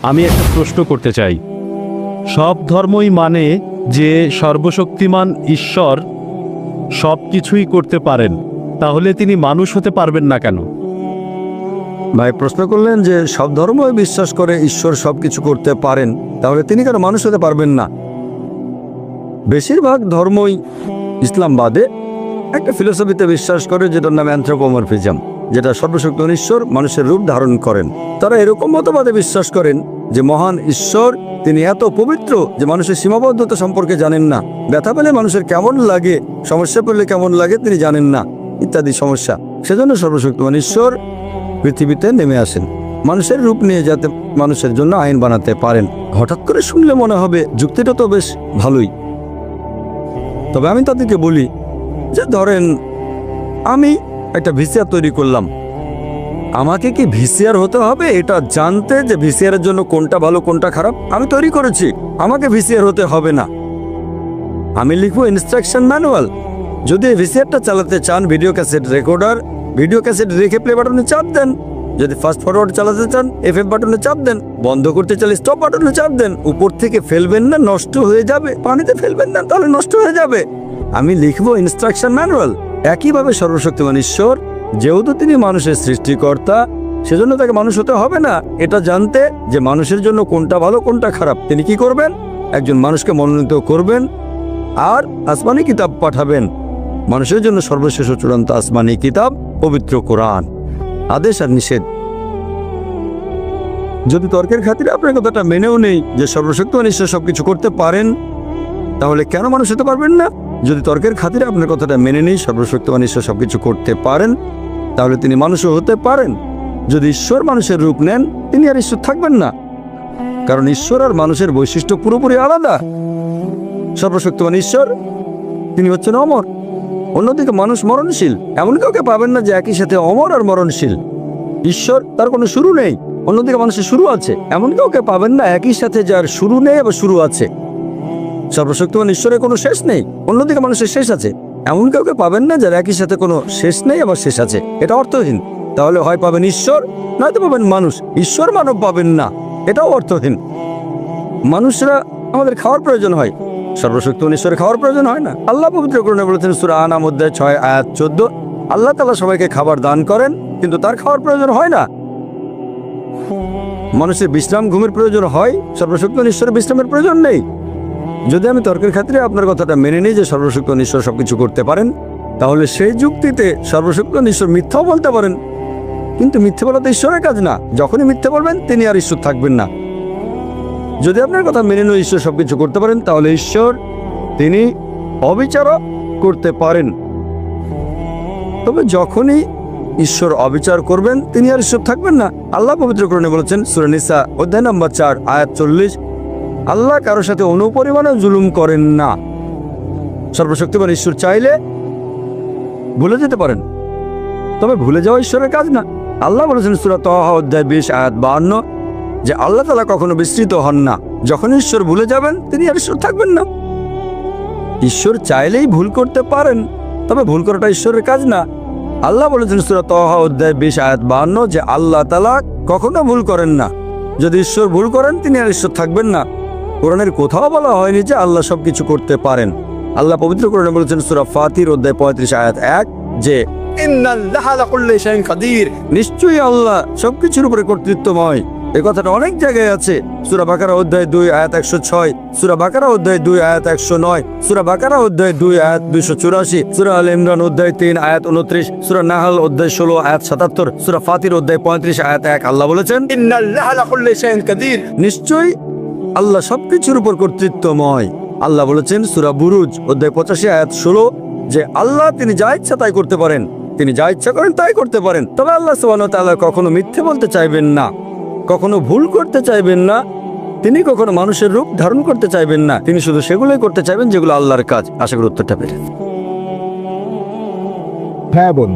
আমি একটা প্রশ্ন করতে চাই। সব ধর্মই মানে যে সর্বশক্তিমান ঈশ্বর সব কিছুই করতে পারেন, তাহলে তিনি মানুষ হতে পারবেন না কেন? ভাই প্রশ্ন করলেন যে সব ধর্মই বিশ্বাস করে ঈশ্বর সব কিছু করতে পারেন, তাহলে তিনি কেন মানুষ হতে পারবেন না? বেশিরভাগ ধর্মই ইসলাম বাদে একটা ফিলোসফিতে বিশ্বাস করে, যেটার নাম অ্যানথ্রোপোমরফিজম, যেটা সর্বশক্তিমান ঈশ্বর মানুষের রূপ ধারণ করেন। তারা এরকম মতবাদে বিশ্বাস করেন যে মহান ঈশ্বর তিনি এত পবিত্র যে মানুষের সীমাবদ্ধতা সম্পর্কে জানেন না, ব্যথা পেলে মানুষের কেমন লাগে, সমস্যা পড়লে কেমন লাগে তিনি জানেন না, ইত্যাদি সমস্যা। সেজন্য সর্বশক্তিমান ঈশ্বর পৃথিবীতে নেমে আসেন মানুষের রূপ নিয়ে, যাতে মানুষের জন্য আইন বানাতে পারেন। হঠাৎ করে শুনলে মনে হবে যুক্তিটা তো বেশ ভালোই। তবে আমি তাদেরকে বলি যে ধরেন আমি একটা ভিসিআর তৈরি করলাম, আমাকে কি ভিসিআর হতে হবে এটা জানতে যে ভিসিআরের জন্য কোনটা ভালো কোনটা খারাপ? আমি তৈরি করেছি, আমাকে ভিসিআর হতে হবে না। আমি লিখবো ইনস্ট্রাকশন ম্যানুয়াল। যদি এই ভিসিআরটা চালাতে চান video cassette recorder, video cassette রেখে প্লে বাটনে চাপ দেন। যদি ফাস্ট ফরওয়ার্ড চালাতে চান এফএফ বাটনে চাপ দেন। বন্ধ করতে চাইলে স্টপ বাটনে চাপ দেন। উপর থেকে ফেলবেন না, নষ্ট হয়ে যাবে। পানিতে ফেলবেন না, তাহলে নষ্ট হয়ে যাবে। আমি লিখবো ইনস্ট্রাকশন ম্যানুয়াল। একইভাবে সর্বশক্তিমান ঈশ্বর, যেহেতু তিনি মানুষের সৃষ্টিকর্তা, সেজন্য তাকে মানুষ হতে হবে না এটা জানতে যে মানুষের জন্য কোনটা ভালো কোনটা খারাপ। তিনি কি করবেন? একজন মানুষকে মনোনীত করবেন আর আসমানি কিতাব পাঠাবেন। মানুষের জন্য সর্বশেষ ও চূড়ান্ত আসমানি কিতাব পবিত্র কোরআন, আদেশ আর নিষেধ। যদি তর্কের খাতিরে আপনার কথাটা মেনেও নেই যে সর্বশক্তিমান ঈশ্বর সবকিছু করতে পারেন, তাহলে কেন মানুষ হতে পারবেন না? যদি তর্কের খাতিরে আপনার কথাটা মেনে নেই সর্বশক্তিমান ঈশ্বর সবকিছু করতে পারেন, তাহলে তিনি মানুষও হতে পারেন। যদি ঈশ্বর মানুষের রূপ নেন, তিনি আর ঈশ্বর থাকবেন না, কারণ ঈশ্বর আর মানুষের বৈশিষ্ট্য পুরোপুরি আলাদা। সর্বশক্তিমান ঈশ্বর তিনি হচ্ছেন অমর, অন্যদিকে মানুষ মরণশীল। এমন কাউকে পাবেন না যে একই সাথে অমর আর মরণশীল। ঈশ্বর তার কোনো শুরু নেই, অন্যদিকে মানুষের শুরু আছে। এমন কাউকে পাবেন না একই সাথে যার শুরু নেই আবার শুরু আছে। সর্বশক্তিমান ঈশ্বরের কোনো শেষ নেই, অন্যদিকে মানুষের শেষ আছে। এমন কাউকে পাবেন না যার একই সাথে কোনো শেষ নেই আবার শেষ আছে। এটা অর্থহীন। তাহলে হয় পাবেন ঈশ্বর, নয়তো পাবেন মানুষ। ঈশ্বর মানব পাবেন না, এটাও অর্থহীন। মানুষরা আমাদের খাওয়ার প্রয়োজন হয়, সর্বশক্তিমান ঈশ্বরের খাওয়ার প্রয়োজন হয় না। আল্লাহ পবিত্র কোরআনে বলেছেন সূরা আনাম অধ্যায় 6 আয়াত 14, আল্লাহ তাআলা সবাইকে খাবার দান করেন, কিন্তু তার খাওয়ার প্রয়োজন হয় না। মানুষের বিশ্রাম ঘুমের প্রয়োজন হয়, সর্বশক্তিমান ঈশ্বরের বিশ্রামের প্রয়োজন নেই। যদি আমি তর্কের খাতিরে আপনার কথাটা মেনে নিই যে সর্বশক্তিমান ঈশ্বর সবকিছু করতে পারেন, তাহলে সেই যুক্তিতে সর্বশক্তিমান ঈশ্বর মিথ্যাও বলতে পারেন, কিন্তু মিথ্যে বলা তো ঈশ্বরের কাজ না। যখনই মিথ্যে বলবেন তিনি আর ঈশ্বর থাকবেন না। যদি আপনার কথা মেনে নিয়ে ঈশ্বর সবকিছু করতে পারেন, তাহলে ঈশ্বর তিনি অবিচারও করতে পারেন। তবে যখনই ঈশ্বর অবিচার করবেন, তিনি আর ঈশ্বর থাকবেন না। আল্লাহ পবিত্র কোরআনে বলেছেন সূরা নিসা অধ্যায় নম্বর 4 আয়াত 40, আল্লাহ কারোর সাথে অনুপরিমাণে জুলুম করেন না। সর্বশক্তিমান ঈশ্বর চাইলে ভুলে যেতে পারেন, তবে ভুলে যাওয়া ঈশ্বরের কাজ না। আল্লাহ বলেছেন সূরা তাহা অধ্যায় 20 আয়াত 52 যে আল্লাহ তাআলা কখনো বিস্মৃত হন না। যখন ঈশ্বর ভুলে যাবেন, তিনি আর ঈশ্বর থাকবেন না। ঈশ্বর চাইলেই ভুল করতে পারেন, তবে ভুল করাটা ঈশ্বরের কাজ না। আল্লাহ বলেছেন সূরা তাহা অধ্যায় 20 আয়াত 52 যে আল্লাহ তাআলা কখনো ভুল করেন না। যদি ঈশ্বর ভুল করেন, তিনি আর ঈশ্বর থাকবেন না। কোরআনের কোথাও বলা হয়নি যে আল্লাহ সবকিছু করতে পারেন। আল্লাহ পবিত্র কোরআনে বলেছেন সূরা ফাতির অধ্যায় 35 আয়াত 1 যে ইন্নাল্লাহা আলা কুল্লি শাইইন কাদির, নিশ্চয়ই আল্লাহ সবকিছুর উপরে কর্তৃত্বময়। এই কথাটা অনেক জায়গায় আছে। সূরা বাকারা অধ্যায় 2 আয়াত 106, সূরা বাকারা অধ্যায় 2 আয়াত 109, সূরা বাকারা অধ্যায় 2 আয়াত 284, সূরা আলে ইমরান অধ্যায় 3 আয়াত 29, সূরা নাহল অধ্যায় 16 আয়াত 77, সূরা ফাতির অধ্যায় 35 আয়াত 1 আল্লাহ বলেছেন ইন্নাল্লাহা আলা কুল্লি শাইইন কাদির, নিশ্চয়ই আল্লাহ সবকিছুর উপর কর্তৃত্বময়। আল্লাহ বলেছেন সূরা বুরুজ অধ্যায় 85 আয়াত 16 যে আল্লাহ তিনি যা ইচ্ছা তাই করতে পারেন, তিনি যা ইচ্ছা করেন তাই করতে পারেন। তবে আল্লাহ সুবহানাহু ওয়া তাআলা কখনো মিথ্যে বলতে চাইবেন না, কখনো ভুল করতে চাইবেন না, তিনি কখনো মানুষের রূপ ধারণ করতে চাইবেন না। তিনি শুধু সেগুলোই করতে চাইবেন যেগুলো আল্লাহর কাজ। আশা করি উত্তরটা পেরে। হ্যাঁ বোন।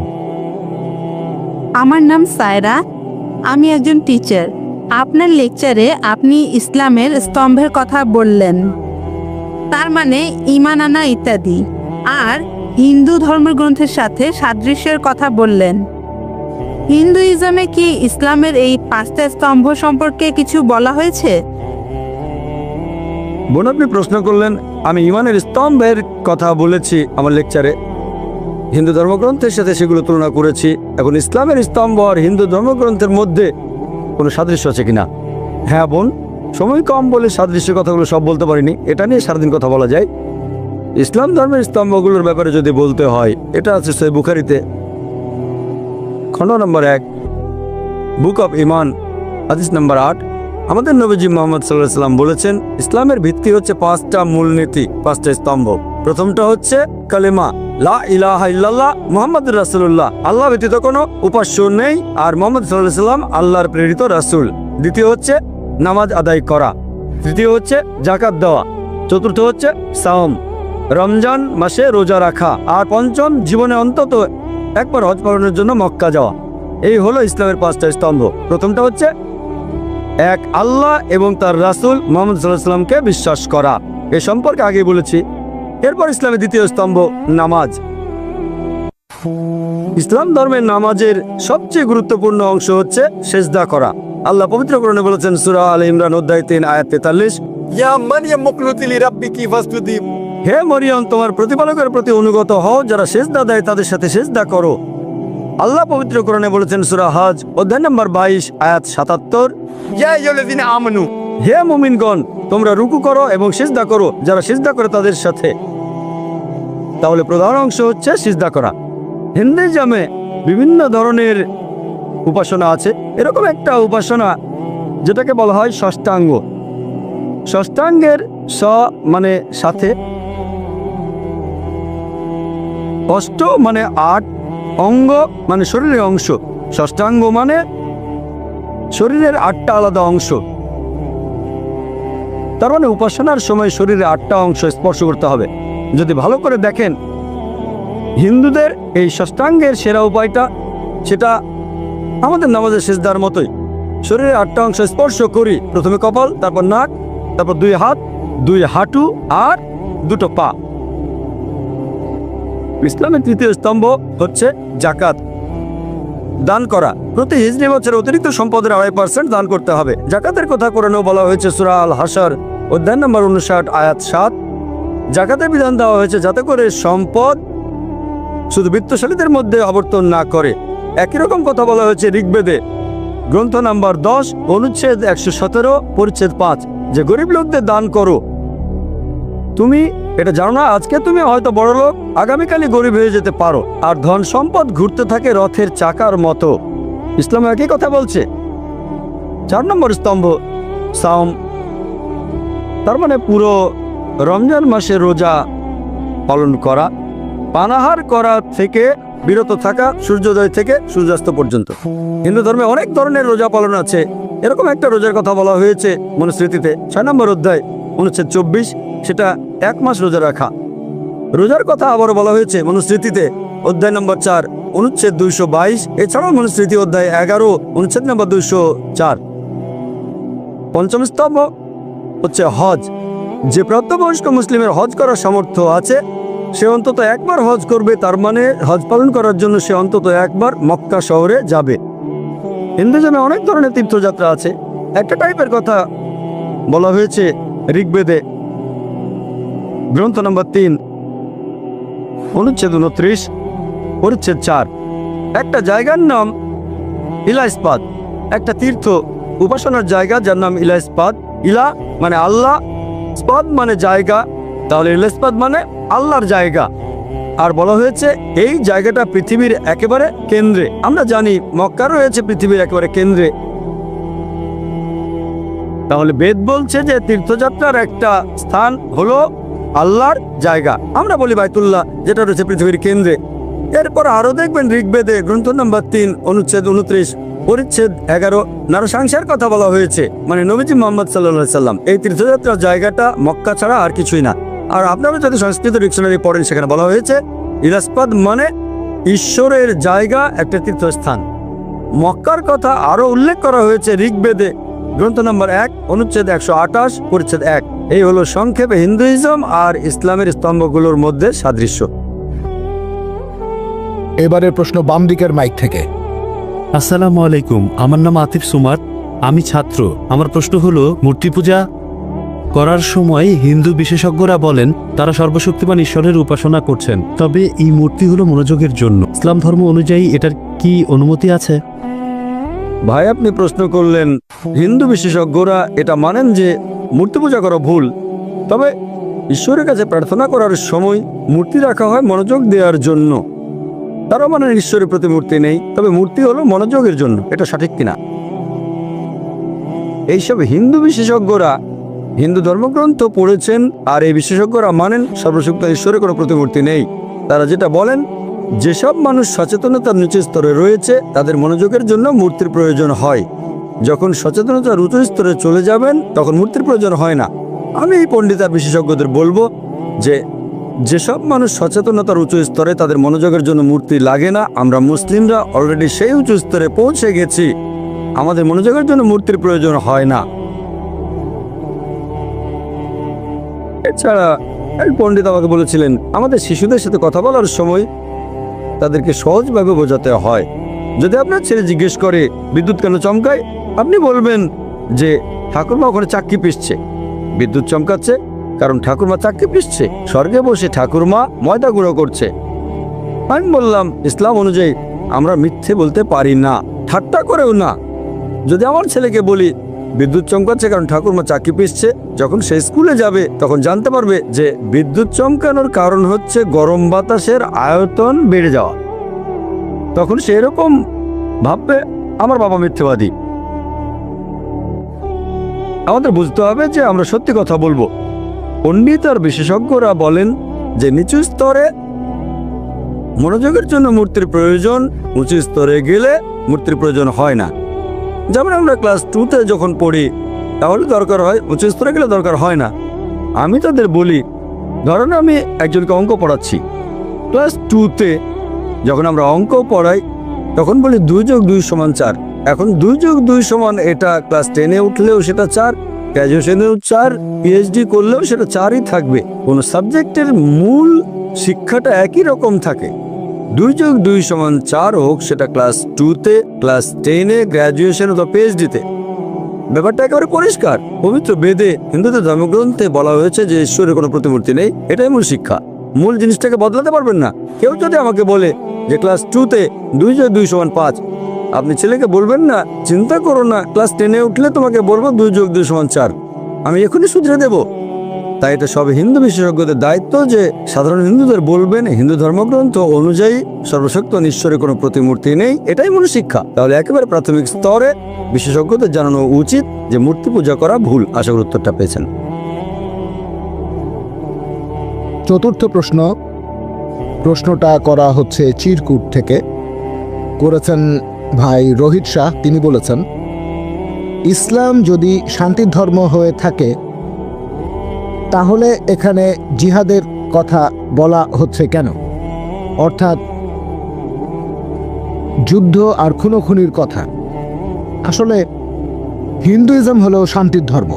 আমার নাম সায়রা, আমি একজন টিচার। আপনার লেকচারে আপনি ইসলামের স্তম্ভের কথা বললেন, তার মানে ঈমান আনা ইত্যাদি, আর হিন্দু ধর্মের গ্রন্থের সাথে সাদৃশ্যের কথা বললেন। হিন্দুইজমে কি ইসলামের এই 5টা স্তম্ভ সম্পর্কে কিছু বলা হয়েছে? বোন, আপনি প্রশ্ন করলেন, আমি ইমানের স্তম্ভের কথা বলেছি আমার লেকচারে, হিন্দু ধর্মগ্রন্থের সাথে সেগুলো তুলনা করেছি। এখন ইসলামের স্তম্ভ আর হিন্দু ধর্মগ্রন্থের মধ্যে কোনো সাদৃশ্য আছে কিনা? হ্যাঁ বোন, সময় কম বলে সাদৃশ্যের কথাগুলো সব বলতে পারিনি, এটা নিয়ে সারাদিন কথা বলা যায়। ইসলাম ধর্মের স্তম্ভগুলোর ব্যাপারে যদি বলতে হয়, এটা আছে সহিহ বুখারীতে খণ্ড নম্বর 1, বুক অফ ইমান, হাদিস নম্বর 8। আমাদের নবীজি মুহাম্মদ সাল্লাল্লাহু আলাইহি ওয়াসাল্লাম বলেছেন, ইসলামের ভিত্তি হচ্ছে 5টা মূলনীতি, 5টা স্তম্ভ। প্রথমটা হচ্ছে কালেমা, লা ইলাহা ইল্লাল্লাহ মুহাম্মাদুর রাসূলুল্লাহ, আল্লাহ ব্যতীত কোনো উপাস্য নেই আর মুহাম্মদ সাল্লাল্লাহু আলাইহি ওয়াসাল্লাম আল্লাহর প্রেরিত রাসূল। দ্বিতীয় হচ্ছে নামাজ আদায় করা। তৃতীয় হচ্ছে যাকাত দেওয়া। চতুর্থ হচ্ছে সাওম, রমজান মাসে রোজা রাখা। আর পঞ্চম, জীবনে অন্তত একবার হজ পালনের জন্য মক্কা যাওয়া। এই হলো ইসলামের 5টা স্তম্ভ। প্রথমটা হচ্ছে এক আল্লাহ এবং তার রাসূল মুহাম্মদ সাল্লাল্লাহু আলাইহি ওয়াসাল্লামকে বিশ্বাস করা, এ সম্পর্কে আগেই বলেছি। এরপর ইসলামের দ্বিতীয় স্তম্ভ নামাজ। ইসলাম ধর্মের নামাজের সবচেয়ে গুরুত্বপূর্ণ অংশ হচ্ছে সেজদা করা। আল্লাহ পবিত্র কোরআনে বলেছেন, সূরা আলে ইমরান অধ্যায় 3 আয়াত 43, ইয়া মারইয়াম মুকনুতি লিরাব্বিকি ফাসজুদি। হে মরিয়ম, তোমার প্রতিপালকের প্রতি অনুগত হও, যারা সেজদা দেয় তাদের সাথে সেজদা করো। আল্লাহ পবিত্র কোরআনে বলেছেন সূরা হজ অধ্যায় নম্বর 22 আয়াত 77, ইয়া আইয়ুহাল্লাযিনা আমানু। হে মুমিনগণ, তোমরা রুকু করো এবং সিজদা করো, যারা সিজদা করে তাদের সাথে। তাহলে প্রধান অংশ হচ্ছে সিজদা করা। হিন্দুইজমে বিভিন্ন ধরনের উপাসনা আছে। এরকম একটা উপাসনা যেটাকে বলা হয় ষষ্ঠাঙ্গ। ষষ্ঠাঙ্গের মানে সাথে, অষ্ট মানে 8, অঙ্গ মানে শরীরের অংশ। ষষ্ঠাঙ্গ মানে শরীরের 8টা আলাদা অংশ। তার মানে উপাসনার সময় শরীরে 8টা অংশ স্পর্শ করতে হবে। যদি ভালো করে দেখেন, হিন্দুদের এই ষষ্ঠাঙ্গের সেরা উপায়টা, সেটা আমাদের নামাজের সিজদার মতোই। শরীরের 8টা অংশ স্পর্শ করি, প্রথমে কপাল, তারপর নাক, তারপর 2 হাত, 2 হাঁটু আর 2টো পা। ইসলামের তৃতীয় স্তম্ভ হচ্ছে যাকাত, দান করা। প্রতি হিজরি বছর অতিরিক্ত সম্পদের 2.5% দান করতে হবে। যাকাতের কথা কোরআনেও বলা হয়েছে সূরা আল হাশর অধ্যায় নম্বর 59 আয়াত 7। যাকাতের বিধান দেওয়া হয়েছে যাতে করে সম্পদ শুধু বিত্তশালীদের মধ্যে আবর্তন না করে। একই রকম কথা বলা হয়েছে ঋগ্বেদে গ্রন্থ নাম্বার 10 অনুচ্ছেদ 117 পরিচ্ছেদ 5, যে গরিব লোকদের দান করো। তুমি এটা জানো না, আজকে তুমি হয়তো বড় লোক, আগামীকালই গরিব হয়ে যেতে পারো। আর ধন সম্পদ ঘুরতে থাকে রথের চাকার মতো। ইসলাম একই কথা বলছে। 4 নম্বর স্তম্ভ সাওম, তার মানে পুরো রমজান মাসে রোজা পালন করা, পানাহার করা থেকে বিরত থাকা সূর্যোদয় থেকে সূর্যাস্ত পর্যন্ত। হিন্দু ধর্মে অনেক ধরনের রোজা পালন আছে। এরকম একটা রোজার কথা বলা হয়েছে মনুস্মৃতিতে 6 নম্বর অধ্যায় অনুচ্ছেদ 24, সেটা 1 মাস রোজা রাখা। রোজার কথা আবারও বলা হয়েছে মনুস্মৃতিতে অধ্যায় নম্বর 4 অনুচ্ছেদ 222, এছাড়াও মনুস্মৃতি অধ্যায় 11 অনুচ্ছেদ নম্বর 204। পঞ্চম স্তম্ভ হচ্ছে হজ। যে প্রাপ্তবয়স্ক মুসলিমের হজ করার সামর্থ্য আছে সে অন্তত একবার হজ করবে, তার মানে হজ পালন করার জন্য সে অন্তত একবার মক্কা শহরে যাবে। হিন্দুজমে অনেক ধরনের তীর্থযাত্রা আছে। একটা টাইপের কথা বলা হয়েছে ঋগ্বেদে গ্রন্থ নম্বর 3 অনুচ্ছেদ 29 পরিচ্ছেদ 4। একটা জায়গার নাম ইলাইসপাদ, একটা তীর্থ উপাসনার জায়গা যার নাম ইলাইসপাদ। ইলা মানে আল্লাহ, স্পাদ মানে জায়গা, তাহলে ইলাইসপাদ মানে আল্লাহর জায়গা। আর বলা হয়েছে এই জায়গাটা পৃথিবীর একেবারে কেন্দ্রে। আমরা জানি মক্কা রয়েছে পৃথিবীর একেবারে কেন্দ্রে। তাহলে বেদ বলছে যে তীর্থযাত্রার একটা স্থান হলো আল্লাহর জায়গা। আমরা বলি বাইতুল্লাহ, যেটা রয়েছে পৃথিবীর কেন্দ্রে। এরপর আরো দেখবেন ঋগ্বেদে গ্রন্থ নম্বর 3 অনুচ্ছেদ 29 পরিচ্ছেদ 11 নরসংসার কথা বলা হয়েছে, মানে নবীজি মুহাম্মদ সাল্লাল্লাহু আলাইহি সাল্লাম। এই তীর্থযাত্রার জায়গাটা মক্কা ছাড়া আর কিছুই না। আর আপনারা যদি সংস্কৃত ডিকশনারি পড়েন, সেখানে বলা হয়েছে ইলাসপাদ মানে ঈশ্বরের জায়গা, একটা তীর্থস্থান। মক্কার কথা আরো উল্লেখ করা হয়েছে ঋগ্বেদে গ্রন্থ নম্বর 1 অনুচ্ছেদ 128 পরিচ্ছেদ 1। এই হলো সংক্ষেপে হিন্দুইজম আর ইসলামের স্তম্ভগুলোর মধ্যে সাদৃশ্য। এবারের প্রশ্ন বাম দিকের মাইক থেকে। আসসালামু আলাইকুম, আমার নাম আতিফ সুমার, আমি ছাত্র। আমার প্রশ্ন হলো, মূর্তি পূজা করার সময় হিন্দু বিশেষজ্ঞরা বলেন তারা সর্বশক্তিমান ঈশ্বরের উপাসনা করছেন, তবে এই মূর্তি হলো মনোযোগের জন্য। ইসলাম ধর্ম অনুযায়ী এটার কি অনুমতি আছে? ভাই, আপনি প্রশ্ন করলেন, হিন্দু বিশেষজ্ঞরা এটা মানেন যে মূর্তি পূজা করা ভুল, তবে ঈশ্বরের কাছে প্রার্থনা করার সময় মূর্তি রাখা হয় মনোযোগ দেওয়ার জন্য। তারা মানেন ঈশ্বরের প্রতি মূর্তি নেই, তবে মূর্তি হলো মনোযোগের জন্য। এটা সঠিক কিনা? এইসব হিন্দু বিশেষজ্ঞরা হিন্দু ধর্মগ্রন্থ পড়েছেন, আর এই বিশেষজ্ঞরা মানেন সর্বশক্ত ঈশ্বরের কোনো প্রতিমূর্তি নেই। তারা যেটা বলেন, যেসব মানুষ সচেতনতার নিচু স্তরে রয়েছে তাদের মনোযোগের জন্য মূর্তির প্রয়োজন হয়। যখন সচেতনতার উচ্চ স্তরে চলে যাবেন তখন মূর্তির প্রয়োজন হয় না। আমি এই পণ্ডিত আর বিশেষজ্ঞদের বলবো যে যেসব মানুষ সচেতনতার উচ্চ স্তরে তাদের মনোযোগের জন্য মূর্তি লাগে না। আমরা মুসলিমরা অলরেডি সেই উঁচু স্তরে পৌঁছে গেছি, আমাদের মনোযোগের জন্য মূর্তির প্রয়োজন হয় না। এছাড়া এক পণ্ডিত আমাকে বলেছিলেন, আমাদের শিশুদের সাথে কথা বলার সময় তাদেরকে সহজভাবে বোঝাতে হয়। যদি আপনার ছেলে জিজ্ঞেস করে বিদ্যুৎ কেন চমকায়, আপনি বলবেন যে ঠাকুরমা ওখানে চাক্কি পিষছে, বিদ্যুৎ চমকাচ্ছে কারণ ঠাকুরমা চাক্কি পিষছে, স্বর্গে বসে ঠাকুরমা ময়দা গুঁড়ো করছে। আমি বললাম, ইসলাম অনুযায়ী আমরা মিথ্যে বলতে পারি না, ঠাট্টা করেও না। যদি আমার ছেলেকে বলি বিদ্যুৎ চমকাচ্ছে কারণ ঠাকুরমা চাক্কি পিষছে, যখন সে স্কুলে যাবে তখন জানতে পারবে যে বিদ্যুৎ চমকানোর কারণ হচ্ছে গরম বাতাসের আয়তন বেড়ে যাওয়া। তখন সে এরকম ভাববে আমার বাবা মিথ্যেবাদী। আমাদের বুঝতে হবে যে আমরা সত্যি কথা বলবো। পণ্ডিত আর বিশেষজ্ঞরা বলেন যে নিচু স্তরে মনোযোগের জন্য মূর্তির প্রয়োজন, উঁচু স্তরে গেলে মূর্তির প্রয়োজন হয় না। যেমন আমরা ক্লাস 2তে যখন পড়ি তাহলে দরকার হয়, উঁচু স্তরে গেলে দরকার হয় না। আমি তাদের বলি, ধরেন আমি একজনকে অঙ্ক পড়াচ্ছি, ক্লাস 2তে যখন আমরা অঙ্ক পড়াই তখন বলি 2 + 2 = 4। এখন 2 + 2 = এটা ক্লাস 10-এ উঠলেও সেটা 4, গ্র্যাজুয়েশনেও 4, পিএইচডি করলেও সেটা 4ই থাকবে। কোনো সাবজেক্টের মূল শিক্ষাটা একই রকম থাকে। 2 + 2 = 4 হোক সেটা ক্লাস 2তে, ক্লাস 10-এ, গ্র্যাজুয়েশন অথবা পিএইচডিতে। ব্যাপারটা একেবারে পরিষ্কার। পবিত্র বেদে হিন্দুদের ধর্মগ্রন্থে বলা হয়েছে যে ঈশ্বরের কোনো প্রতিমূর্তি নেই, এটাই মূল শিক্ষা। মূল জিনিসটাকে বদলাতে পারবেন না। কেউ যদি আমাকে বলে যে ক্লাস 2তে 2 + 2 = 5, আপনি ছেলেকে বলবেন না চিন্তা করো না, ক্লাস 10-এ উঠলে তোমাকে বলবো 2 + 2 = 4, আমি এখনই শুধরে দেব। তাই এটা সব হিন্দু বিশেষজ্ঞদের দায়িত্ব যে সাধারণ হিন্দুদের বলবেন হিন্দু ধর্মগ্রন্থ অনুযায়ী সর্বশক্ত ঈশ্বরের কোনো প্রতিমূর্তি নেই, এটাই মূল শিক্ষা। তাহলে একেবারে প্রাথমিক স্তরে বিশেষজ্ঞদের জানানো উচিত যে মূর্তি পূজা করা ভুল। আশা করি উত্তরটা পেয়েছেন। চতুর্থ প্রশ্নটা করা হচ্ছে চিরকুট থেকে, করেছেন ভাই রোহিত শাহ। তিনি বলেছেন, ইসলাম যদি শান্তির ধর্ম হয়ে থাকে তাহলে এখানে জিহাদের কথা বলা হচ্ছে কেন? অর্থাৎ যুদ্ধ আর খুনোখুনির কথা। আসলে হিন্দুইজম হলো শান্তির ধর্ম।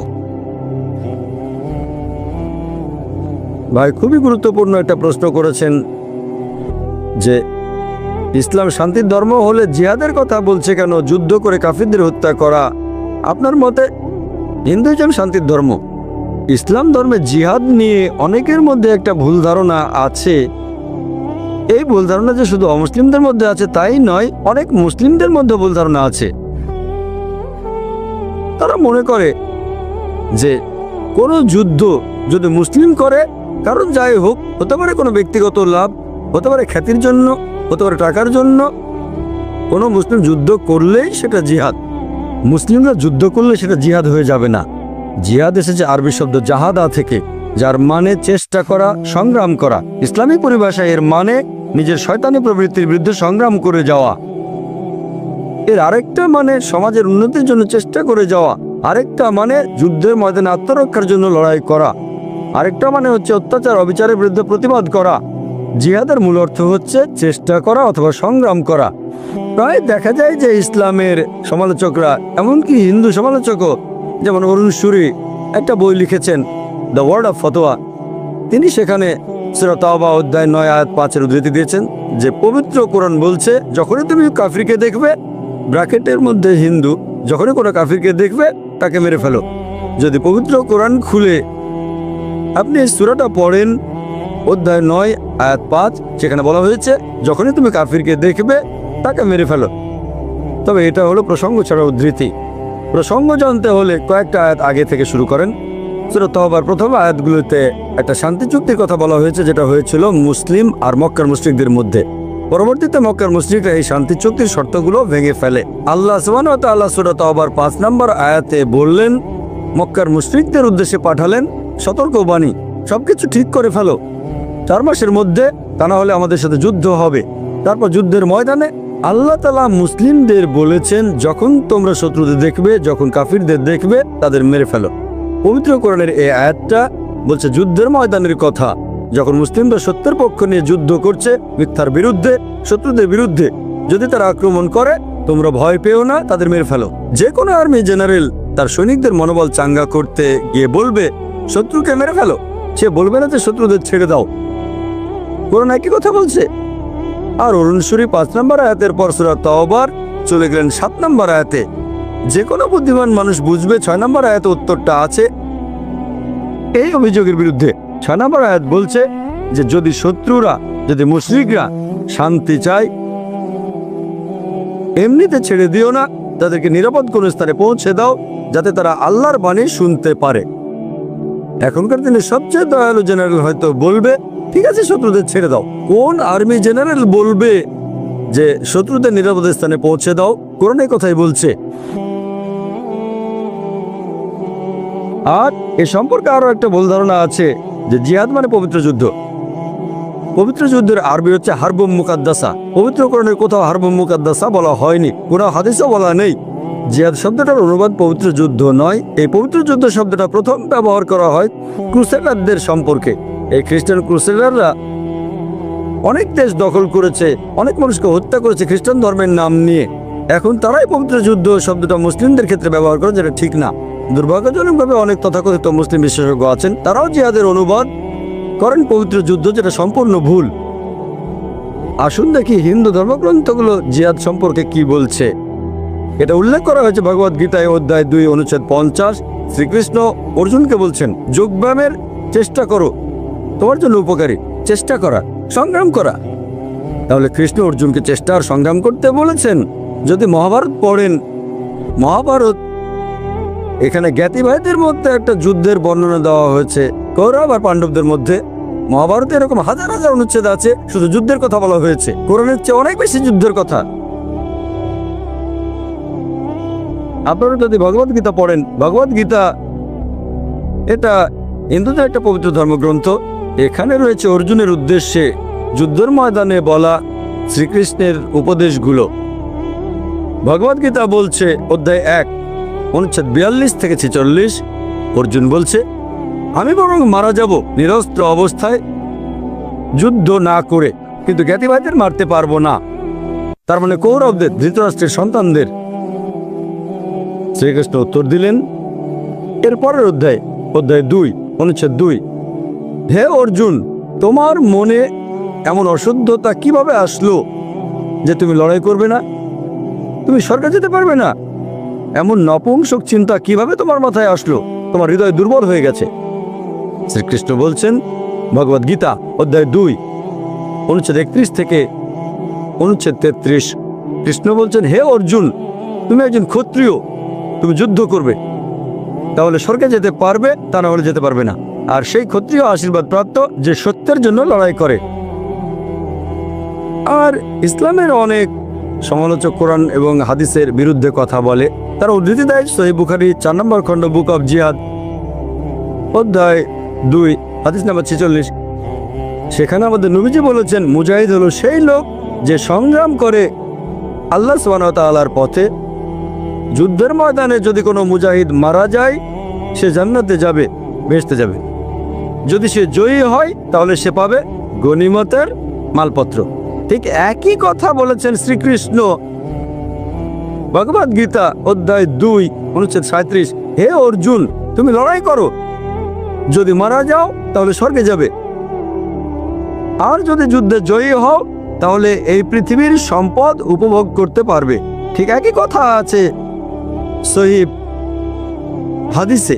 ভাই, খুবই গুরুত্বপূর্ণ একটা প্রশ্ন করেছেন যে ইসলাম শান্তির ধর্ম হলে জিহাদের কথা বলছে কেন, যুদ্ধ করে কাফিরদের হত্যা করা। আপনার মতে হিন্দুইজম শান্তির ধর্ম। ইসলাম ধর্মে জিহাদ নিয়ে অনেকের মধ্যে একটা ভুল ধারণা আছে। এই ভুল ধারণা যে শুধু অমুসলিমদের মধ্যে আছে তাই নয়, অনেক মুসলিমদের মধ্যে ভুল ধারণা আছে। তারা মনে করে যে কোনো যুদ্ধ যদি মুসলিম করে, কারণ যাই হোক, হতে পারে কোনো ব্যক্তিগত লাভ, হতে পারে খ্যাতির জন্য, হতে পারে টাকার জন্য, কোনো মুসলিম যুদ্ধ করলেই সেটা জিহাদ। মুসলিমরা যুদ্ধ করলে সেটা জিহাদ হয়ে যাবে না। জিহাদ এসেছে আরবি শব্দ জাহাদা থেকে, যার মানে চেষ্টা করা, সংগ্রাম করা। ইসলামী পরিভাষায় এর মানে নিজের শয়তানি প্রবৃত্তির বিরুদ্ধে সংগ্রাম করে যাওয়া। এর আরেকটা মানে সমাজের উন্নতির জন্য চেষ্টা করে যাওয়া, আরেকটা মানে যুদ্ধের ময়দানে আত্মরক্ষার জন্য লড়াই করা, আরেকটা মানে হচ্ছে অত্যাচার অবিচারের বিরুদ্ধে প্রতিবাদ করা। জিহাদের মূল অর্থ হচ্ছে চেষ্টা করা অথবা সংগ্রাম করা। প্রায় দেখা যায় যে ইসলামের সমালোচকরা, এমনকি হিন্দু সমালোচকও, যেমন অরুণ সুরি একটা বই লিখেছেন দ্য ওয়ার্ড অফ ফতোয়া, তিনি সেখানে সূরা তাওবা অধ্যায় 9 আয়াত 5-এর উদ্ধৃতি দিয়েছেন যে পবিত্র কোরআন বলছে যখনই তুমি কাফিরকে দেখবে ব্র্যাকেটের মধ্যে হিন্দু, যখনই কোনো কাফিরকে দেখবে তাকে মেরে ফেলো। যদি পবিত্র কোরআন খুলে আপনি এই সূরাটা পড়েন, অধ্যায় 9 আয়াত 5, সেখানে বলা হয়েছে যখনই তুমি কাফিরকে দেখবে তাকে মেরে ফেলো। তবে এটা হলো প্রসঙ্গ ছাড়া উদ্ধৃতি। প্রসঙ্গ জানতে হলে কয়েকটা আয়াত আগে থেকে শুরু করেন। সূরা তওবার প্রথম আয়াতগুলোতে একটা শান্তি চুক্তির কথা বলা হয়েছে, যেটা হয়েছিল মুসলিম আর মক্কার মুশরিকদের মধ্যে। পরবর্তীতে মক্কার মুশরিকরা এই শান্তি চুক্তির শর্তগুলো ভেঙে ফেলে। আল্লাহ সুবহানাহু ওয়া তাআলা সূরা তওবার 5 নম্বর আয়াতে বললেন, মক্কার মুশরিকদের উদ্দেশ্যে পাঠালেন সতর্কবাণী, সবকিছু ঠিক করে ফেলো 4 মাসের মধ্যে, তা না হলে আমাদের সাথে যুদ্ধ হবে। তারপর যুদ্ধের ময়দানে আল্লাহ তাআলা মুসলিমদের বলেছেন, যখন তোমরা শত্রুদের দেখবে, যখন কাফিরদের দেখবে, তাদের মেরে ফেলো। পবিত্র কোরআনের এই আয়াতটা বলছে যুদ্ধের ময়দানের কথা, যখন মুসলিমরা সত্যের পক্ষ নিয়ে যুদ্ধ করছে মিথ্যার বিরুদ্ধে, শত্রুদের বিরুদ্ধে। যদি তারা আক্রমণ করে তোমরা ভয় পেও না, তাদের মেরে ফেলো। যে কোনো আর্মি জেনারেল তার সৈনিকদের মনোবল চাঙ্গা করতে গিয়ে বলবে শত্রুকে মেরে ফেলো, সে বলবে না যে শত্রুদের ছেড়ে দাও। কোরআন একই কথা বলছে। আর অনুসূরী 5 নম্বর আয়াতের পর সূরা তওবার চলে গেলেন 7 নম্বর আয়াতে। যে কোনো বুদ্ধিমান মানুষ বুঝবে 6 নম্বর আয়াতে উত্তরটা আছে এই অভিযোগের বিরুদ্ধে। 6 নম্বর আয়াত বলছে যে যদি শত্রুরা, যদি মুশরিকরা শান্তি চায়, এমনিতে ছেড়ে দিও না, তাদেরকে নিরাপদ কোন স্থানে পৌঁছে দাও যাতে তারা আল্লাহর বাণী শুনতে পারে। এখনকার দিনে সবচেয়ে দয়ালু জেনারেল হয়তো বলবে ঠিক আছে শত্রুদের ছেড়ে দাও। কোন আর্মি জেনারেল বলবে যে শত্রুদের নিরাপদ স্থানে পৌঁছে দাও? কোরআন এই কথাই বলছে। আর এ সম্পর্কে আরো একটা ভুল ধারণা আছে যে জিহাদ মানে পবিত্র যুদ্ধ। পবিত্র যুদ্ধের আরবি হচ্ছে হারবুম মুকাদ্দাসা। পবিত্র কোরআনের কোথাও হারবুম মুকাদ্দাসা বলা হয়নি, কোনো হাদিসও বলা নেই। জিহাদ শব্দটার অনুবাদ পবিত্র যুদ্ধ নয়। এই পবিত্র যুদ্ধ শব্দটা প্রথম ব্যবহার করা হয় ক্রুসেডারদের সম্পর্কে। এই খ্রিস্টান ক্রুসেডাররা অনেক দেশ দখল করেছে, অনেক মানুষকে হত্যা করেছে খ্রিস্টান ধর্মের নাম নিয়ে। এখন তারাই পবিত্র যুদ্ধ শব্দটা মুসলিমদের ক্ষেত্রে ব্যবহার করে, যেটা ঠিক না। দুর্ভাগ্যজনকভাবে অনেক তথাকথিত মুসলিম বিশেষজ্ঞ আছেন, তারাও জিহাদের অনুবাদ করেন পবিত্র যুদ্ধ, যেটা সম্পূর্ণ ভুল। আসুন দেখি হিন্দু ধর্মগ্রন্থগুলো জিহাদ সম্পর্কে কি বলছে। এটা উল্লেখ করা হয়েছে ভগবদ গীতায় অধ্যায় 2 অনুচ্ছেদ 50। শ্রীকৃষ্ণ অর্জুনকে বলছেন যোগব্যায়ামের চেষ্টা করো, তোমার জন্য উপকারী। চেষ্টা করা, সংগ্রাম করা। তাহলে কৃষ্ণ অর্জুনকে চেষ্টা আর সংগ্রাম করতে বলেছেন। যদি মহাভারত পড়েন, মহাভারত এখানে জ্ঞাতিভাইদের মধ্যে একটা যুদ্ধের বর্ণনা দেওয়া হয়েছে, কৌরব আর পাণ্ডবদের মধ্যে। মহাভারতে এরকম হাজার হাজার অনুচ্ছেদ আছে, শুধু যুদ্ধের কথা বলা হয়েছে। কোরআনের চেয়ে অনেক বেশি যুদ্ধের কথা। আপনারা যদি ভগবদ গীতা পড়েন, ভগবদ গীতা এটা হিন্দুদের একটা পবিত্র ধর্মগ্রন্থ। এখানে রয়েছে অর্জুনের উদ্দেশ্যে যুদ্ধের ময়দানে বলা শ্রীকৃষ্ণের উপদেশগুলো। ভগবদ গীতা বলছে অধ্যায় 1 অনুচ্ছেদ 42 থেকে 46, অর্জুন বলছে আমি বরং মারা যাব নিরস্ত্র অবস্থায়, যুদ্ধ না করে, কিন্তু জ্ঞাতিভাইদের মারতে পারবো না। তার মানে কৌরবদের, ধৃতরাষ্ট্রের সন্তানদের। শ্রীকৃষ্ণ উত্তর দিলেন এর পরের অধ্যায় 2 অনুচ্ছেদ 2, হে অর্জুন, তোমার মনে এমন অশুদ্ধতা কিভাবে আসলো যে তুমি লড়াই করবে না, তুমি স্বর্গে যেতে পারবে না? এমন নপুংসক চিন্তা কিভাবে তোমার মাথায় আসলো? তোমার হৃদয় দুর্বল হয়ে গেছে। শ্রীকৃষ্ণ বলছেন ভগবদ গীতা অধ্যায় 2 অনুচ্ছেদ 31 থেকে অনুচ্ছেদ 33, কৃষ্ণ বলছেন হে অর্জুন, তুমি একজন ক্ষত্রিয়, তুমি যুদ্ধ করবে, তাহলে স্বর্গে যেতে পারবে, তা না হলে যেতে পারবে না। আর সেই ক্ষত্রিয় আশীর্বাদ প্রাপ্ত যে সত্যের জন্য লড়াই করে। আর ইসলামের অনেক সমালোচক কোরআন এবং হাদিসের বিরুদ্ধে কথা বলে। তারা উদ্ধৃতি দেয় সহিহ বুখারী 4 নম্বর খণ্ড বুক অব জিহাদ অধ্যায় 2 হাদিস নাম্বার 46। সেখানে আমাদের নবীজি বলেছেন মুজাহিদ হলো সেই লোক যে সংগ্রাম করে আল্লাহ সুবহানাহু ওয়া তাআলার পথে। যুদ্ধের ময়দানে যদি কোনো মুজাহিদ মারা যায়, সে জান্নাতে যাবে, বেহেশতে যাবে। যদি সে জয়ী হয় তাহলে সে পাবে গনিমতের মালপত্র। ঠিক একই কথা বলেছেন শ্রীকৃষ্ণ ভগবদ গীতা অধ্যায় 2 অনুচ্ছেদ 37, হে অর্জুন, তুমি লড়াই করো, যদি মারা যাও তাহলে স্বর্গে যাবে। আর যদি যুদ্ধে জয়ী হও তাহলে এই পৃথিবীর সম্পদ উপভোগ করতে পারবে। ঠিক একই কথা আছে সহিহ হাদিসে।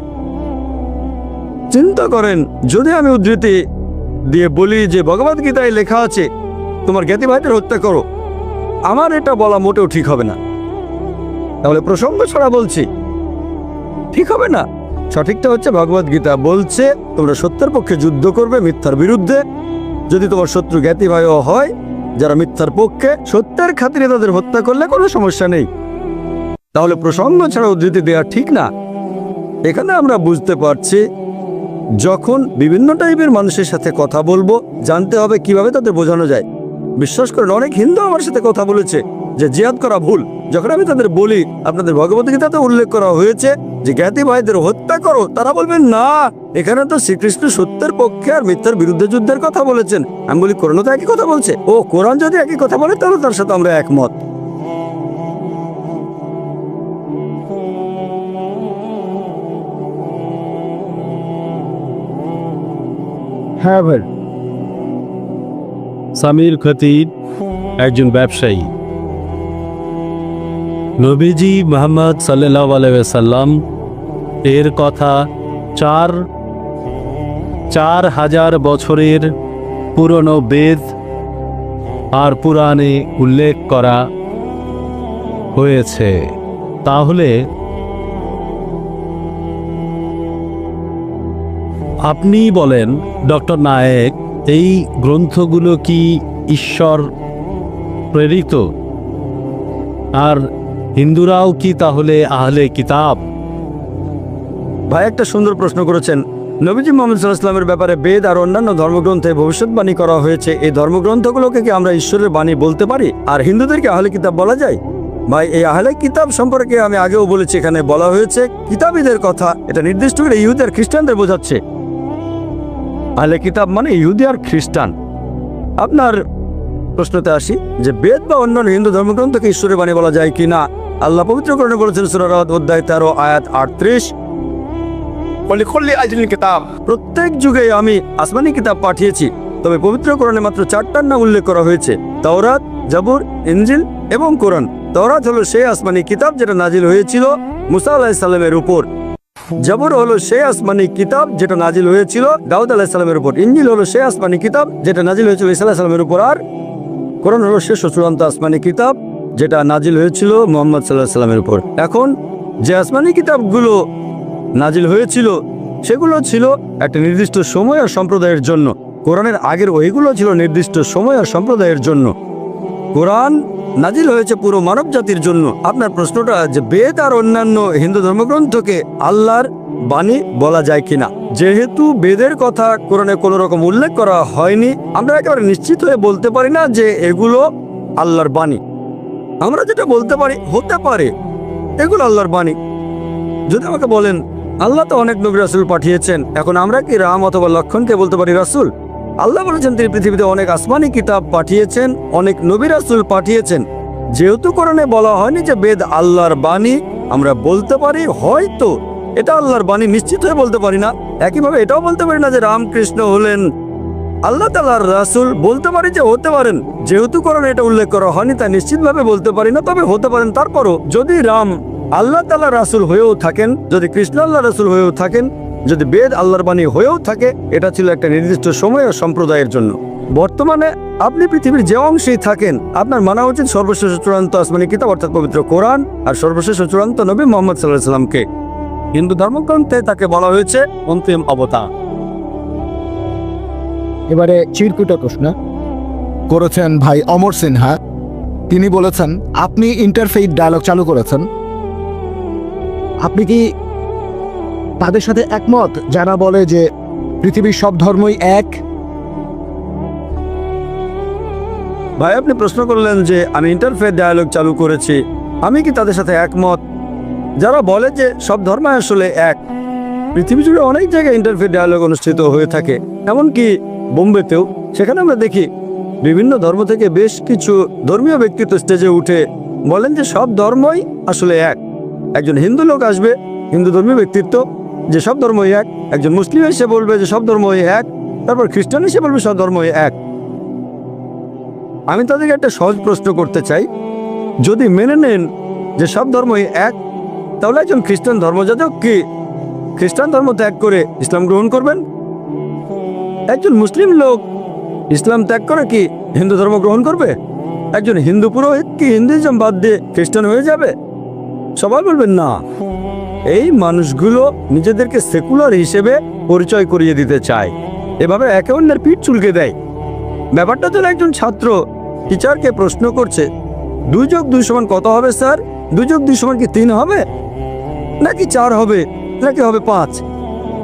চিন্তা করেন, যদি আমি উদ্ধৃতি দিয়ে বলি যে ভগবদ গীতায় লেখা আছে তোমার জ্ঞাতি ভাইদের হত্যা করো, আমার এটা বলা মোটেও ঠিক হবে না। তাহলে প্রসঙ্গ ছাড়া বলছি, ঠিক হবে না। সঠিকটা হচ্ছে ভগবদ গীতা বলছে তোমরা সত্যের পক্ষে যুদ্ধ করবে মিথ্যার বিরুদ্ধে। যদি তোমার শত্রু জ্ঞাতি ভাইও হয় যারা মিথ্যার পক্ষে, সত্যের খাতিরে তাদের হত্যা করলে কোনো সমস্যা নেই। তাহলে প্রসঙ্গ ছাড়া উদ্ধৃতি দেওয়া ঠিক না। এখানে আমরা বুঝতে পারছি যখন বিভিন্ন টাইপের মানুষের সাথে কথা বলবো, জানতে হবে কিভাবে তাদের বোঝানো যায়। বিশ্বাস করেন, অনেক হিন্দু আমার সাথে কথা বলেছে যে জিহাদ করা ভুল। যখন আমি তাদের বলি আপনাদের ভগবদ্গীতাতে উল্লেখ করা হয়েছে যে জ্ঞাতি ভাইদের হত্যা করো, তারা বলবেন না, এখানে তো শ্রীকৃষ্ণ সত্যের পক্ষে আর মিথ্যার বিরুদ্ধে যুদ্ধের কথা বলেছেন। আমি বলি কোরআনও তো একই কথা বলছে। ও, কোরআন যদি একই কথা বলে তাহলে তার সাথে আমরা একমত। হ্যাঁ ভাই। সামির খতিব একজন ব্যবসায়ী। নবীজি মুহাম্মদ সাল্লাল্লাহু আলাইহি ওয়াসাল্লাম এর কথা 4000 বছরের পুরনো বেদ আর পুরাণে উল্লেখ করা হয়েছে। তাহলে আপনি বলেন ডক্টর নায়েক, এই গ্রন্থগুলো কি ঈশ্বর প্রেরিত? আর হিন্দুরাও কি তাহলে আহলে কিতাব? ভাই একটা সুন্দর প্রশ্ন করেছেন। নবীজি মুহাম্মদ সাল্লাল্লাহু আলাইহি ওয়াসাল্লামের ব্যাপারে বেদ আর অন্যান্য ধর্মগ্রন্থে ভবিষ্যৎবাণী করা হয়েছে। এই ধর্মগ্রন্থগুলোকে কি আমরা ঈশ্বরের বাণী বলতে পারি? আর হিন্দুদেরকে আহলে কিতাব বলা যায়? ভাই, এই আহলে কিতাব সম্পর্কে আমি আগেও বলেছি, এখানে বলা হয়েছে কিতাবীদের কথা। এটা নির্দিষ্ট করে ইহুদি আর খ্রিস্টানদের বোঝাচ্ছে। আহলে কিতাব মানে ইহুদি আর খ্রিস্টান। আপনার প্রশ্নতে আসি যে বেদ বা অন্যান্য হিন্দু ধর্মগ্রন্থকে ঈশ্বরের বাণী বলা যায় কি না। আল্লাহ পবিত্র কোরআনে বলেছেন সূরা রাদ অধ্যায় 13 আয়াত 38, ওয়ালিকুল্লি আজলিন কিতাব। প্রত্যেক যুগে আমি আসমানি কিতাব পাঠিয়েছি, তবে পবিত্র কোরআনে মাত্র 4টার নাম উল্লেখ করা হয়েছে: তাওরাত, জাবুর, ইনজিল এবং কোরআন। তাওরাত হলো সেই আসমানি কিতাব যেটা নাজিল হয়েছিল মুসা আলাইহিস সালামের উপর। জাবুর হলো সেই আসমানি কিতাব যেটা নাজিল হয়েছিল দাউদ আলাইহিস সালামের উপর। ইনজিল হলো সেই আসমানি কিতাব যেটা নাজিল হয়েছিল ঈসা আলাইহিস সালামের উপর। আর কোরআন হলো শেষ ও চূড়ান্ত আসমানি কিতাব যেটা নাজিল হয়েছিল মুহাম্মদ সাল্লাল্লাহু আলাইহি সাল্লামের উপর। এখন যে আসমানি কিতাবগুলো নাজিল হয়েছিল সেগুলো ছিল একটা নির্দিষ্ট সময় আর সম্প্রদায়ের জন্য। কোরআনের আগের ওইগুলো ছিল নির্দিষ্ট সময় আর সম্প্রদায়ের জন্য। কোরআন নাজিল হয়েছে পুরো মানব জাতির জন্য। আপনার প্রশ্নটা যে বেদ আর অন্যান্য হিন্দু ধর্মগ্রন্থকে আল্লাহর বাণী বলা যায় কিনা, যেহেতু বেদের কথা কোরআনে কোনো রকম উল্লেখ করা হয়নি, আমরা একেবারে নিশ্চিত হয়ে বলতে পারি না যে এগুলো আল্লাহর বাণী। আমরা যেটা বলতে পারি, হতে পারে এগুলো আল্লাহর বাণী। যদি আমাকে বলেন আল্লাহ তো অনেক নবী রাসূল পাঠিয়েছেন, এখন আমরা কি রাম অথবা লক্ষণকে বলতে পারি রাসূল? আল্লাহ বলেছেন তিনি পৃথিবীতে অনেক আসমানি কিতাব পাঠিয়েছেন, অনেক নবী রাসূল পাঠিয়েছেন। যেহেতু কোরআনে বলা হয়নি যে বেদ আল্লাহর বাণী, আমরা বলতে পারি হয়তো এটা আল্লাহর বাণী, নিশ্চিত হয়ে বলতে পারি না। একইভাবে এটাও বলতে পারি না যে রামকৃষ্ণ হলেন আল্লাহ তাআলার রাসূল। বলতে পারি যে হতে পারেন, যেহেতু কোরআনে এটা উল্লেখ করা হয়নি তাই নিশ্চিতভাবে বলতে পারি না, তবে হতে পারেন। তারপরও যদি রাম আল্লাহ তাআলার রাসূল হয়েও থাকেন, যদি কৃষ্ণ আল্লাহর রাসূল হয়েও থাকেন, যদি বেদ আল্লাহর বাণী হয়েও থাকে, এটা ছিল একটা নির্দিষ্ট সময় ও সম্প্রদায়ের জন্য। বর্তমানে আপনি পৃথিবীর যে অংশেই থাকেন, আপনার মানা উচিত সর্বশেষ চূড়ান্ত আসমানি কিতাব অর্থাৎ পবিত্র কোরআন আর সর্বশেষ চূড়ান্ত নবী মুহাম্মদ সাল্লাল্লাহু আলাইহি সাল্লামকে। হিন্দু ধর্মগ্রন্থে তাকে বলা হয়েছে অন্তিম অবতার। এবারে চিরকুটা প্রশ্ন করেছেন ভাই অমর সিনহা। তিনি বলেছেন আপনি ইন্টারফেইথ ডায়ালগ চালু করেছেন, আপনি কি তাদের সাথে একমত যারা বলে যে পৃথিবীর সব ধর্মই এক? ভাই, আপনি প্রশ্ন করলেন যে আমি ইন্টারফেথ ডায়ালগ চালু করেছি, আমি কি তাদের সাথে একমত যারা বলে যে সব ধর্ম আসলে এক? পৃথিবী জুড়ে অনেক জায়গায় ইন্টারফেথ ডায়ালগ অনুষ্ঠিত হয়ে থাকে, এমনকি বোম্বেতেও। সেখানে আমরা দেখি বিভিন্ন ধর্ম থেকে বেশ কিছু ধর্মীয় ব্যক্তিত্ব স্টেজে উঠে বলেন যে সব ধর্মই আসলে এক। একজন হিন্দু লোক আসবে, হিন্দু ধর্মীয় ব্যক্তিত্ব, যে সব ধর্মই এক। একজন মুসলিম এসে বলবে যে সব ধর্মই এক। তারপর খ্রিস্টান এসে বলবে সব ধর্মই এক। আমি তাদেরকে একটা সহজ প্রশ্ন করতে চাই, যদি মেনে নেন যে সব ধর্মই এক, তাহলে একজন খ্রিস্টান ধর্মযাজক কি খ্রিস্টান ধর্ম ত্যাগ করে ইসলাম গ্রহণ করবেন? একজন মুসলিম লোক ইসলাম ত্যাগ করে কি হিন্দু ধর্ম গ্রহণ করবে? একজন হিন্দু পুরোহিত কি হিন্দুইজম বাদ দিয়ে খ্রিস্টান হয়ে যাবে? সবাই বলবেন না। এই মানুষগুলো নিজেদেরকে সেকুলার হিসেবে পরিচয় করিয়ে দিতে চায়, এভাবে একে অন্যের পিঠ চুলকে দেয়। ব্যাপারটা তো একজন ছাত্র টিচারকে প্রশ্ন করছে, 2+2 = কত হবে স্যার? 2+2 = কি 3 হবে, নাকি 4 হবে, নাকি হবে 5?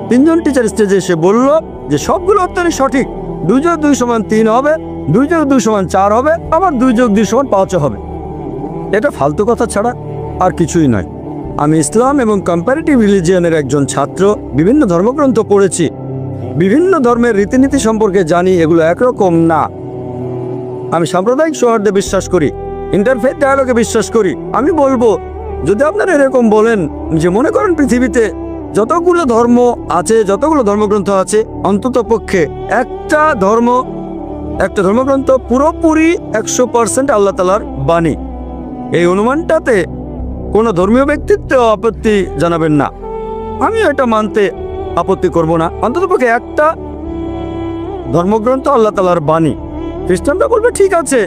তিনজন টিচার স্টেজে এসে বলল যে সবগুলো অত্যন্ত সঠিক, 2+2 = 3 হবে, 2+2 = 4 হবে, আবার 2+2 = 5 হবে। এটা ফালতু কথা ছাড়া আর কিছুই নয়। আমি ইসলাম এবং কম্পারেটিভ রিলিজিয়নের একজন ছাত্র, বিভিন্ন ধর্মগ্রন্থ পড়েছি, বিভিন্ন ধর্মের রীতিনীতি সম্পর্কে জানি, এগুলো একরকম না। আমি সাম্প্রদায়িক সৌহার্দ্যে বিশ্বাস করি, ইন্টারফেথ ডায়ালগে বিশ্বাস করি। আমি বলবো, যদি আপনারা এরকম বলেন যে মনে করেন পৃথিবীতে যতগুলো ধর্ম আছে, যতগুলো ধর্মগ্রন্থ আছে, অন্তত পক্ষে একটা ধর্মগ্রন্থ পুরোপুরি 100% আল্লাহ তাআলার বাণী, এই অনুমানটাতে কোনো ধর্মীয় ব্যক্তিত্ব আপত্তি জানাবেন না। আমি এটা মানতে আপত্তি করব না। অন্ততপক্ষে একটা ধর্মগ্রন্থ আল্লাহ তাআলার বাণী। খ্রিস্টানরা বলবে ঠিক আছে,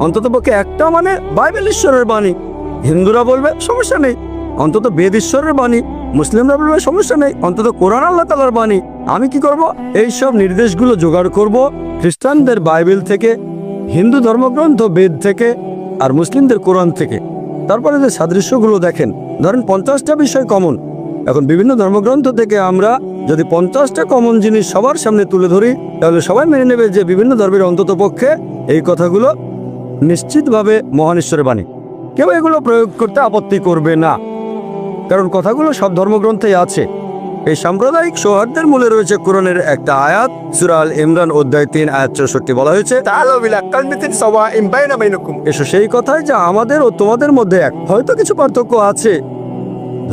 অন্ততপক্ষে একটা মানে বাইবেল ঈশ্বরের বাণী। হিন্দুরা বলবে সমস্যা নেই, অন্তত বেদ ঈশ্বরের বাণী। মুসলিমরা বলবে সমস্যা নেই, অন্তত কোরআন আল্লাহ তাআলার বাণী। আমি কি করব? এইসব নির্দেশগুলো জোগাড় করব খ্রিস্টানদের বাইবেল থেকে, হিন্দু ধর্মগ্রন্থ বেদ থেকে, আর মুসলিমদের কোরআন থেকে। তারপরে যে সাদৃশ্যগুলো দেখেন, ধরেন 50টা বিষয় কমন। এখন বিভিন্ন ধর্মগ্রন্থ থেকে আমরা যদি 50টা কমন জিনিস সবার সামনে তুলে ধরি, তাহলে সবাই মেনে নেবে যে বিভিন্ন ধর্মের অন্তত পক্ষে এই কথাগুলো নিশ্চিতভাবে মহান ঈশ্বরের বাণী। কেউ এগুলো প্রয়োগ করতে আপত্তি করবে না, কারণ কথাগুলো সব ধর্মগ্রন্থেই আছে। এই সাম্প্রদায়িক সৌহার্দ্যের মূলে রয়েছে কোরআনের একটা আয়াত, সূরা আল ইমরান অধ্যায় 3 আয়াত 64 বলা হয়েছে, تعالوا إلى كلمة سواء بينكم এসো সেই কথায় যা আমাদের ও তোমাদের মধ্যে এক। হয়তো কিছু পার্থক্য আছে,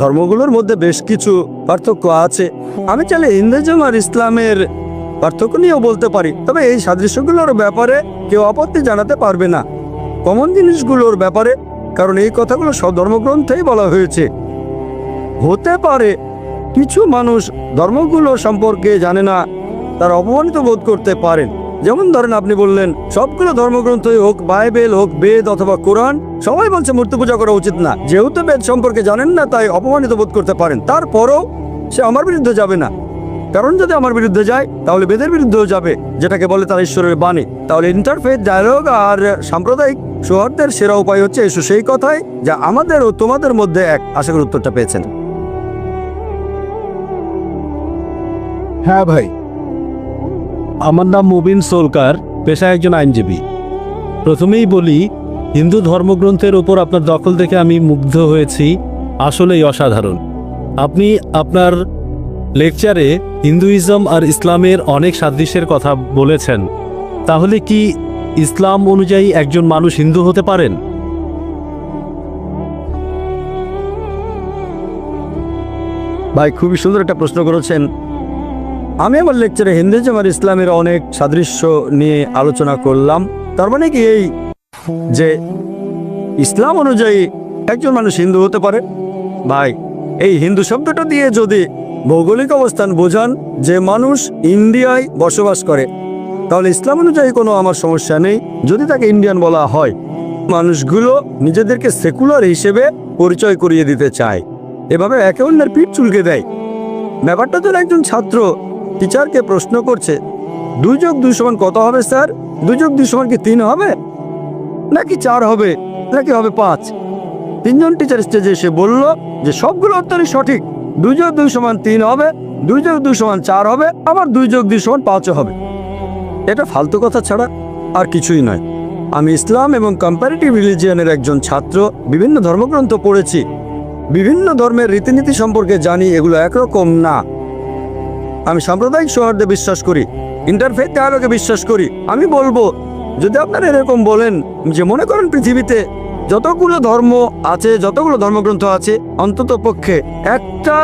ধর্মগুলোর মধ্যে বেশ কিছু পার্থক্য আছে। আমি চাইলে হিন্দুইজম আর ইসলামের পার্থক্য নিয়েও বলতে পারি, তবে এই সাদৃশ্যগুলোর ব্যাপারে কেউ আপত্তি জানাতে পারবে না, কমন জিনিসগুলোর ব্যাপারে, কারণ এই কথাগুলো সব ধর্মগ্রন্থেই বলা হয়েছে। হতে পারে কিছু মানুষ ধর্মগুলো সম্পর্কে জানে না, তারা অপমানিত বোধ করতে পারেন। যেমন ধরেন আপনি বললেন সবগুলো ধর্মগ্রন্থই হোক, বাইবেল হোক, বেদ অথবা কোরআন, সবাই বলছে মূর্তি পূজা করা উচিত না। যেহেতু বেদ সম্পর্কে জানেন না, তাই অপমানিত বোধ করতে পারেন। তারপরও সে আমার বিরুদ্ধে যাবে না, কারণ যদি আমার বিরুদ্ধে যায় তাহলে বেদের বিরুদ্ধেও যাবে, যেটাকে বলে তার ঈশ্বরের বাণী। তাহলে ইন্টারফেথ ডায়ালগ আর সাম্প্রদায়িক সৌহার্দ্যের সেরা উপায় হচ্ছে এসো সেই কথায় যা আমাদের ও তোমাদের মধ্যে এক। আশা করি উত্তরটা পেয়েছেন। হ্যাঁ ভাই, আমার নাম মুবিন সোলকার, পেশায় একজন আইনজীবী। প্রথমেই বলি, হিন্দু ধর্মগ্রন্থের ওপর আপনার দখল দেখে আমি মুগ্ধ হয়েছি, আসলেই অসাধারণ। আপনি আপনার লেকচারে হিন্দুইজম আর ইসলামের অনেক সাদৃশ্যের কথা বলেছেন। তাহলে কি ইসলাম অনুযায়ী একজন মানুষ হিন্দু হতে পারেন? ভাই, খুবই সুন্দর একটা প্রশ্ন করেছেন। আমি আমার লেকচারে হিন্দুইজম আর ইসলামের অনেক সাদৃশ্য নিয়ে আলোচনা করলাম। তার মানে কি এই যে ইসলাম অনুযায়ী একজন মানুষ হিন্দু হতে পারে? ভাই, এই হিন্দু শব্দটা দিয়ে যদি ভৌগোলিক অবস্থান বোঝান যে মানুষ ইন্ডিয়ায় বসবাস করে, তাহলে ইসলাম অনুযায়ী কোনো আমার সমস্যা নেই যদি তাকে ইন্ডিয়ান বলা হয়। মানুষগুলো নিজেদেরকে সেকুলার হিসেবে পরিচয় করিয়ে দিতে চায়, এভাবে একে অন্যের পিঠ চুলকে দেয়। ব্যাপারটা তো একজন ছাত্র টিচারকে প্রশ্ন করছে, 2+2 = কত হবে স্যার? 2+2 = কি 3 হবে, নাকি 4 হবে, নাকি হবে 5? তিনজন টিচার স্টেজে এসে বলল যে সবগুলো অত্যন্ত সঠিক, 2+2 = 3 হবে, 2+2 = 4 হবে, আবার 2+2 = 5 হবে। এটা ফালতু কথা ছাড়া আর কিছুই নয়। আমি ইসলাম এবং কম্পারেটিভ রিলিজিয়নের একজন ছাত্র, বিভিন্ন ধর্মগ্রন্থ পড়েছি, বিভিন্ন ধর্মের রীতিনীতি সম্পর্কে জানি, এগুলো একরকম না। আমি সাম্প্রদায়িক সৌহার্দ্যে বিশ্বাস করি, ইন্টারফেথ ডায়ালগে বিশ্বাস করি। আমি বলবো, যদি আপনারা এরকম বলেন যে মনে করেন পৃথিবীতে যতগুলো ধর্ম আছে, যতগুলো ধর্মগ্রন্থ আছে, অন্তত পক্ষে একটা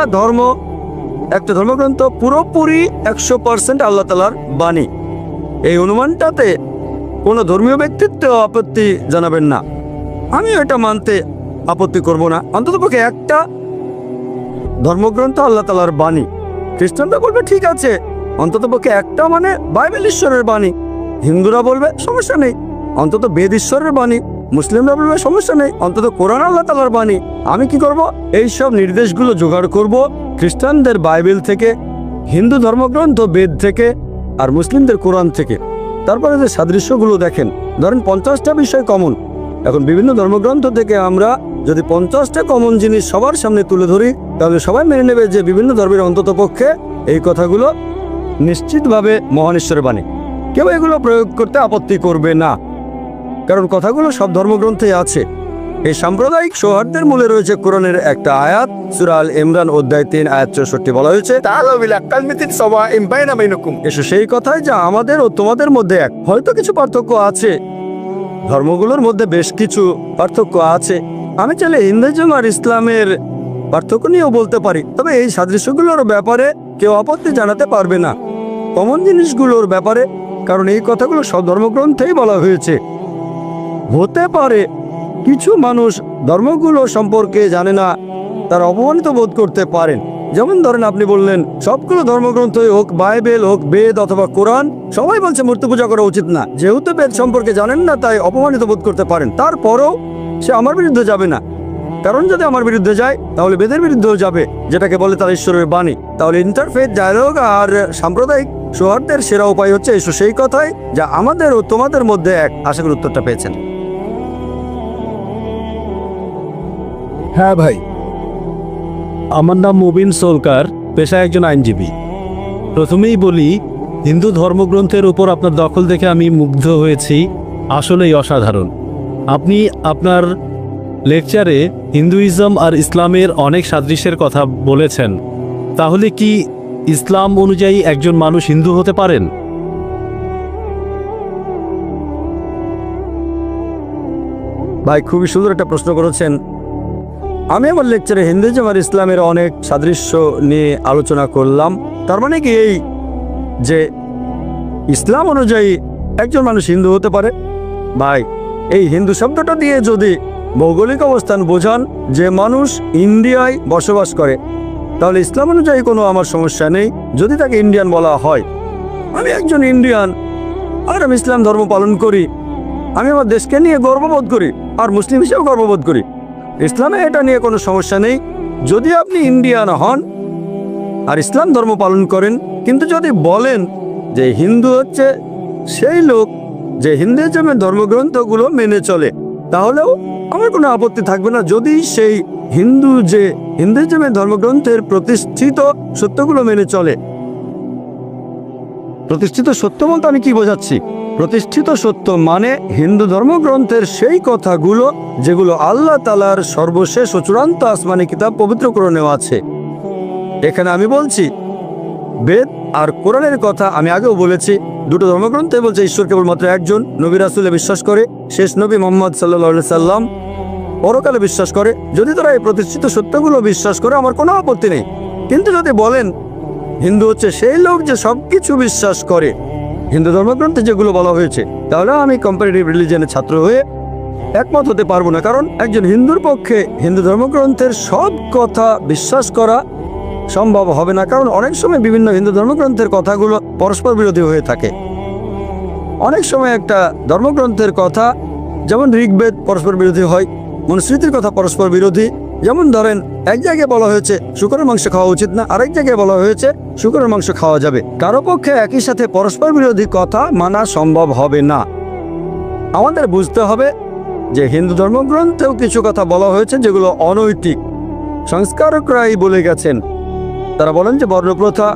ধর্মগ্রন্থ পুরোপুরি 100% আল্লাহ তাআলার বাণী, এই অনুমানটাতে কোনো ধর্মীয় ব্যক্তিত্ব আপত্তি জানাবেন না। আমি এটা মানতে আপত্তি করব না, অন্ততপক্ষে একটা ধর্মগ্রন্থ আল্লাহ তাআলার বাণী। খ্রিস্টানরা বলবে ঠিক আছে, অন্ততপক্ষে একটা মানে বাইবেল ঈশ্বরের বাণী। হিন্দুরা বলবে সমস্যা নেই, অন্তত বেদ ঈশ্বরের বাণী। মুসলিমরা বলবে সমস্যা নেই, অন্তত কোরআন আল্লাহ তাআলার বাণী। আমি কি করব? এই সব নির্দেশগুলো জোগাড় করব খ্রিস্টানদের বাইবেল থেকে, হিন্দু ধর্মগ্রন্থ বেদ থেকে, আর মুসলিমদের কোরআন থেকে। তারপরে যে সাদৃশ্যগুলো দেখেন, ধরেন 50টা বিষয় কমন। এখন বিভিন্ন ধর্মগ্রন্থ থেকে আমরা যদি 50টা কমন জিনিস সবার সামনে তুলে ধরি, তাহলে সবাই মেনে নেবে যে বিভিন্ন ধর্মের অন্ততপক্ষে এই কথাগুলো নিশ্চিতভাবে মহান ঈশ্বরের বাণী। কেউ এগুলো প্রয়োগ করতে আপত্তি করবে না, কারণ কথাগুলো সব ধর্মগ্রন্থে আছে। এই সাম্প্রদায়িক সৌহার্দ্যের মূলে রয়েছে কোরআনের একটা আয়াত, সূরা আল ইমরান অধ্যায় 3 আয়াত 64 বলা হয়েছে, تعالوا إلى كلمة سواء بين بينكم এসো সেই কথায় যা আমাদের ও তোমাদের মধ্যে এক। হয়তো কিছু পার্থক্য আছে, ধর্মগুলোর মধ্যে বেশ কিছু পার্থক্য আছে। আমি চাইলে হিন্দুইজম আর ইসলামের পার্থক্য নিয়েও বলতে পারি, তবে এই সাদৃশ্যগুলোর ব্যাপারে কেউ আপত্তি জানাতে পারবে না কমন জিনিসগুলোর ব্যাপারে, কারণ এই কথাগুলো সব ধর্মগ্রন্থেই বলা হয়েছে। হতে পারে কিছু মানুষ ধর্মগুলো সম্পর্কে জানে না, তারা অপমানিত বোধ করতে পারেন। যেমন ধরেন আপনি বললেন সবগুলো ধর্মগ্রন্থই হোক, বাইবেল হোক, বেদ অথবা কোরআন, সবাই বলছে মূর্তি পূজা করা উচিত না। যেহেতু বেদ সম্পর্কে জানেন না, তাই অপমানিত বোধ করতে পারেন। তারপরও সে আমার বিরুদ্ধে যাবে না, কারণ যদি আমার বিরুদ্ধে যায় তাহলে বেদের বিরুদ্ধেও যাবে, যেটাকে বলে তার ঈশ্বরের বাণী। তাহলে ইন্টারফেথ ডায়ালগ আর সাম্প্রদায়িক সৌহার্দ্যের সেরা উপায় হচ্ছে এসো সেই কথায় যা আমাদের ও তোমাদের মধ্যে এক। আশা করি উত্তরটা পেয়েছেন। হ্যাঁ ভাই। আমার নাম মুবিন সরকার, পেশায় একজন আইনজীবী। প্রথমেই বলি, হিন্দু ধর্মগ্রন্থের উপর আপনার দখল দেখে আমি মুগ্ধ হয়েছি, আসলেই অসাধারণ। আপনি আপনার লেকচারে হিন্দুইজম আর ইসলামের অনেক সাদৃশ্যের কথা বলেছেন। তাহলে কি ইসলাম অনুযায়ী একজন মানুষ হিন্দু হতে পারেন? ভাই, খুবই সুন্দর একটা প্রশ্ন করেছেন। আমি আমার লেকচারে হিন্দুইজম আর ইসলামের অনেক সাদৃশ্য নিয়ে আলোচনা করলাম। তার মানে কি এই যে ইসলাম অনুযায়ী একজন মানুষ হিন্দু হতে পারে? ভাই, এই হিন্দু শব্দটা দিয়ে যদি ভৌগোলিক অবস্থান বোঝান যে মানুষ ইন্ডিয়ায় বসবাস করে, তাহলে ইসলাম অনুযায়ী কোনো আমার সমস্যা নেই যদি তাকে ইন্ডিয়ান বলা হয়। আমি একজন ইন্ডিয়ান আর আমি ইসলাম ধর্ম পালন করি, আমি আমার দেশকে নিয়ে গর্ববোধ করি আর মুসলিম হিসেবে গর্ববোধ করি। ইসলামে এটা নিয়ে কোনো সমস্যা নেই। যদি আপনি ইন্ডিয়ান হন আর ইসলাম ধর্ম পালন করেন, কিন্তু যদি বলেন যে হিন্দু হচ্ছে সেই লোক যে হিন্দুইজমের ধর্মগ্রন্থগুলো মেনে চলে, তাহলেও আমার কোনো আপত্তি থাকবে না, যদি সেই হিন্দু যে হিন্দুইজমের ধর্মগ্রন্থের প্রতিষ্ঠিত সত্যগুলো মেনে চলে। প্রতিষ্ঠিত সত্য বলতে আমি কি বোঝাচ্ছি? প্রতিষ্ঠিত সত্য মানে হিন্দু ধর্মগ্রন্থের সেই কথাগুলো যেগুলো আল্লাহ তাআলার সর্বশেষ ও চূড়ান্ত আসমানি কিতাব পবিত্র কোরআনেও আছে। এখানে আমি বলছি বেদ আর কোরআনের কথা। আমি আগেও বলেছি দুটো ধর্মগ্রন্থে বলছে ঈশ্বর কেবলমাত্র একজন, নবী রাসূলে বিশ্বাস করে, শেষ নবী মুহাম্মদ সাল্লাল্লাহু আলাইহি সাল্লাম পরকালে বিশ্বাস করে। যদি তারা এই প্রতিষ্ঠিত সত্যগুলো বিশ্বাস করে, আমার কোনো আপত্তি নেই। কিন্তু যদি বলেন হিন্দু হচ্ছে সেই লোক যে সব কিছু বিশ্বাস করে হিন্দু ধর্মগ্রন্থে যেগুলো বলা হয়েছে, তাহলে আমি কম্পারেটিভ রিলিজিয়নের ছাত্র হয়ে একমত হতে পারবো না। কারণ একজন হিন্দুর পক্ষে হিন্দু ধর্মগ্রন্থের সব কথা বিশ্বাস করা সম্ভব হবে না, কারণ অনেক সময় বিভিন্ন হিন্দু ধর্মগ্রন্থের কথাগুলো পরস্পর বিরোধী হয়ে থাকে। অনেক সময় একটা ধর্মগ্রন্থের কথা, যেমন ঋগ্বেদ পরস্পর বিরোধী হয়, মনুস্মৃতির কথা পরস্পর বিরোধী। যেমন ধরেন এক জায়গায় বলা হয়েছে শূকরের মাংস খাওয়া উচিত না, আরেক জায়গায় বলা হয়েছে শূকরের মাংস খাওয়া যাবে। কারো পক্ষে একই সাথে পরস্পর বিরোধী কথা মানা সম্ভব হবে না। আমাদের বুঝতে হবে যে হিন্দু ধর্মগ্রন্থেও কিছু কথা বলা হয়েছে যেগুলো অনৈতিক। সংস্কারকরাই বলে গেছেন, তারা বলেন যে বর্ণপ্রথা,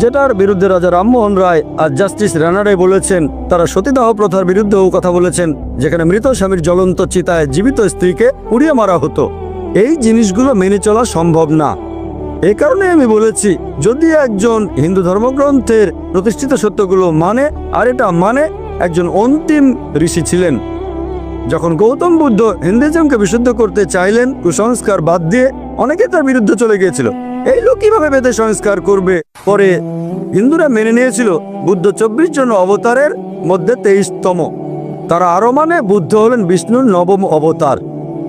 যেটার বিরুদ্ধে রাজা রামমোহন রায় আর জাস্টিস রানারে বলেছেন। তারা সতীদাহ প্রথার বিরুদ্ধেও কথা বলেছেন, যেখানে মৃত স্বামীর জ্বলন্ত চিতায় জীবিত স্ত্রীকে পুড়িয়ে মারা হতো। এই জিনিসগুলো মেনে চলা সম্ভব না। এই কারণে আমি বলেছি যদি একজন হিন্দু ধর্মগ্রন্থের প্রতিষ্ঠিত সত্যগুলো মানে, আর এটা মানে একজন অন্তিম ঋষি ছিলেন। যখন গৌতম বুদ্ধ হিন্দুইজমকে বিশুদ্ধ করতে চাইলেন কুসংস্কার বাদ দিয়ে, অনেকে তার বিরুদ্ধে চলে গিয়েছিল। এই লোক কিভাবে বেদে সংস্কার করবে? পরে হিন্দুরা মেনে নিয়েছিল বুদ্ধ 24 জন অবতারের মধ্যে 23তম। তারা আরো মানে বুদ্ধ হলেন বিষ্ণুর 9ম অবতার।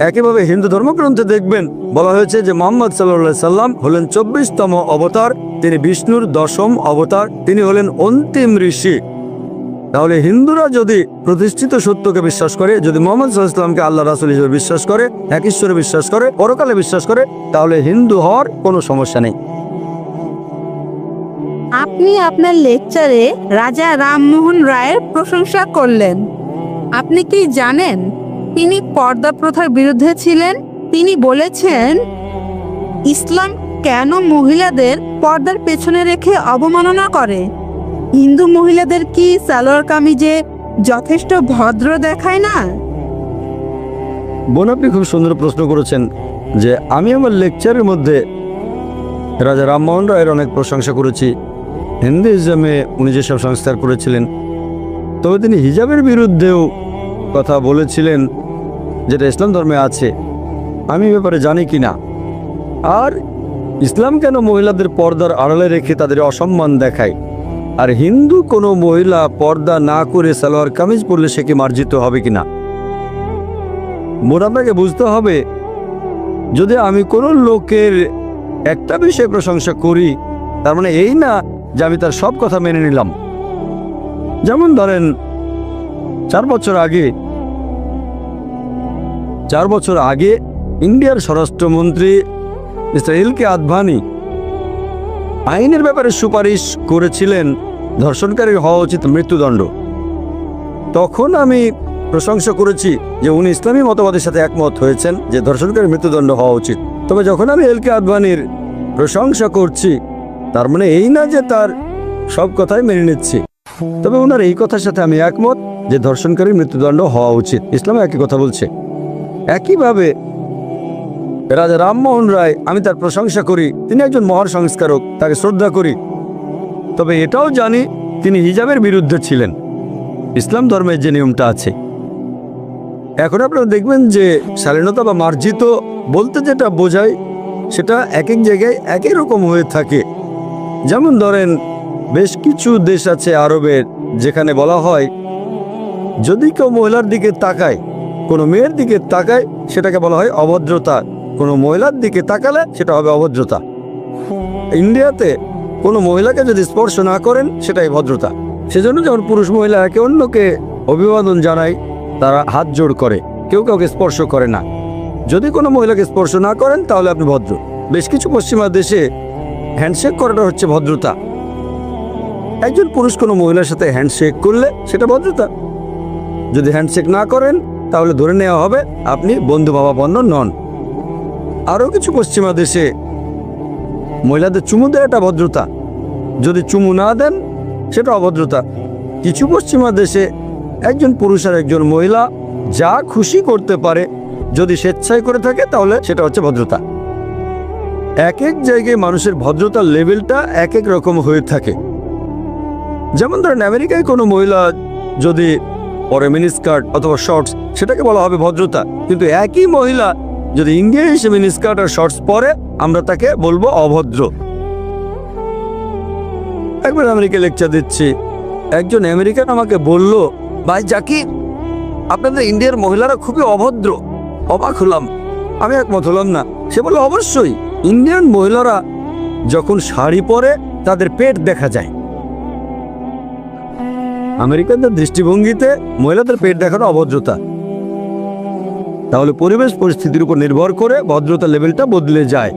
একইভাবে হিন্দু ধর্মগ্রন্থে দেখবেন বলা হয়েছে যে মোহাম্মদ সাল্লাল্লাহু সাল্লাম হলেন 24তম অবতার, তিনি বিষ্ণুর 10ম অবতার, তিনি হলেন অন্তিম ঋষি। তাহলে হিন্দুরা যদি প্রতিষ্ঠিত সত্যকে বিশ্বাস করে, যদি মোহাম্মদ সাল্লাল্লাহু আলাইহি ওয়াসাল্লামকে আল্লাহ রাসূল হিসেবে বিশ্বাস করে, এক ঈশ্বরে বিশ্বাস করে, পরকালে বিশ্বাস করে, তাহলে হিন্দু হওয়ার কোনো সমস্যা নেই। আপনি আপনার লেকচারে রাজা রামমোহন রায়ের প্রশংসা করলেন। আপনি কি জানেন তিনি পর্দা প্রথার বিরুদ্ধে ছিলেন? তিনি বলেছেন ইসলাম কেন মহিলাদের পর্দার পেছনে রেখে অবমাননা করে? হিন্দু মহিলাদের কি সালোয়ার কামিজে যথেষ্ট ভদ্র দেখায় না? বোন, আপনি খুব সুন্দর প্রশ্ন করেছেন যে আমি আমার লেকচারের মধ্যে রাজা রামমোহন রায়ের অনেক প্রশংসা করেছি। হিন্দুইজমে উনি যেসব সংস্কার করেছিলেন, তবে তিনি হিজাবের বিরুদ্ধেও কথা বলেছিলেন, যেটা ইসলাম ধর্মে আছে। আমি এ ব্যাপারে জানি কি না। আর ইসলাম কেন মহিলাদের পর্দার আড়ালে রেখে তাদের অসম্মান দেখায়? আর হিন্দু কোনো মহিলা পর্দা না করে সালোয়ার কামিজ পরলে সে কি মার্জিত হবে কিনা? মোট আপনাকে বুঝতে হবে, যদি আমি কোনো লোকের একটা বিষয়ে প্রশংসা করি, তার মানে এই না যে আমি তার সব কথা মেনে নিলাম। যেমন ধরেন 4 বছর আগে ইন্ডিয়ার স্বরাষ্ট্রমন্ত্রী মিস্টার এল.কে আদভানি আইনের ব্যাপারে সুপারিশ করেছিলেন ধর্ষণকারীর হওয়া উচিত মৃত্যুদণ্ড। তখন আমি প্রশংসা করেছি যে উনি ইসলামী মতবাদের সাথে একমত হয়েছেন যে ধর্ষণকারীর মৃত্যুদণ্ড হওয়া উচিত। তবে যখন আমি এল.কে আদভানির প্রশংসা করছি, তার মানে এই না যে তার সব কথাই মেনে নিচ্ছি। তবে ওনার এই কথার সাথে আমি একমত যে ধর্ষণকারীর মৃত্যুদণ্ড হওয়া উচিত। ইসলামে একই কথা বলছে। একইভাবে রাজা রামমোহন রায়, আমি তার প্রশংসা করি, তিনি একজন মহান সংস্কারক, তাকে শ্রদ্ধা করি। তবে এটাও জানি তিনি হিজাবের বিরুদ্ধে ছিলেন, ইসলাম ধর্মের যে নিয়মটা আছে। এখন আপনারা দেখবেন যে শালীনতা বা মার্জিত বলতে যেটা বোঝায় সেটা এক এক জায়গায় একই রকম হয়ে থাকে। যেমন ধরেন বেশ কিছু দেশ আছে আরবের, যেখানে বলা হয় যদি কেউ মহিলার দিকে তাকায়, কোনো মেয়ের দিকে তাকায়, সেটাকে বলা হয় অভদ্রতা। কোনো মহিলার দিকে তাকালে সেটা হবে অভদ্রতা। ইন্ডিয়াতে কোনো মহিলাকে যদি স্পর্শ না করেন সেটাই ভদ্রতা। সেজন্য যখন পুরুষ মহিলা একে অন্যকে অভিবাদন জানায়, তারা হাত জোড় করে, কেউ কাউকে স্পর্শ করে না। যদি কোনো মহিলাকে স্পর্শ না করেন তাহলে আপনি ভদ্র। বেশ কিছু পশ্চিমা দেশে হ্যান্ডশেক করাটা হচ্ছে ভদ্রতা। একজন পুরুষ কোনো মহিলার সাথে হ্যান্ডশেক করলে সেটা ভদ্রতা। যদি হ্যান্ডশেক না করেন তাহলে ধরে নেওয়া হবে আপনি বন্ধুভাবাপন্ন নন। আরও কিছু পশ্চিমা দেশে মহিলাদের চুমু দেওয়াটা ভদ্রতা, যদি চুমু না দেন সেটা অভদ্রতা। কিছু পশ্চিমা দেশে একজন পুরুষ আর একজন মহিলা যা খুশি করতে পারে, যদি স্বেচ্ছায় করে থাকে তাহলে সেটা হচ্ছে ভদ্রতা। এক এক জায়গায় মানুষের ভদ্রতার লেভেলটা এক এক রকম হয়ে থাকে। যেমন ধরেন আমেরিকায় কোনো মহিলা যদি পরে মিনিস্কার্ট অথবা শর্টস, সেটাকে বলা হবে ভদ্রতা। কিন্তু একই মহিলা যদি ইন্ডিয়ায় এসে মিনিস্কার্ট আর শর্টস পরে, আমরা তাকে বলবো অভদ্র। একবার আমেরিকা লেকচার দিচ্ছি, একজন আমেরিকান আমাকে বলল, ভাই জাকির, আপনাদের ইন্ডিয়ার মহিলারা খুবই অভদ্র। অবাক হলাম, আমি একমত হলাম না। সে বলল অবশ্যই, ইন্ডিয়ান মহিলারা যখন শাড়ি পরে তাদের পেট দেখা যায়। আমেরিকানদের দৃষ্টিভঙ্গিতে মহিলাদের পেট দেখানো অভদ্রতা। তাহলে পরিবেশ পরিস্থিতির উপর নির্ভর করে ভদ্রতার লেভেলটা বদলে যায়।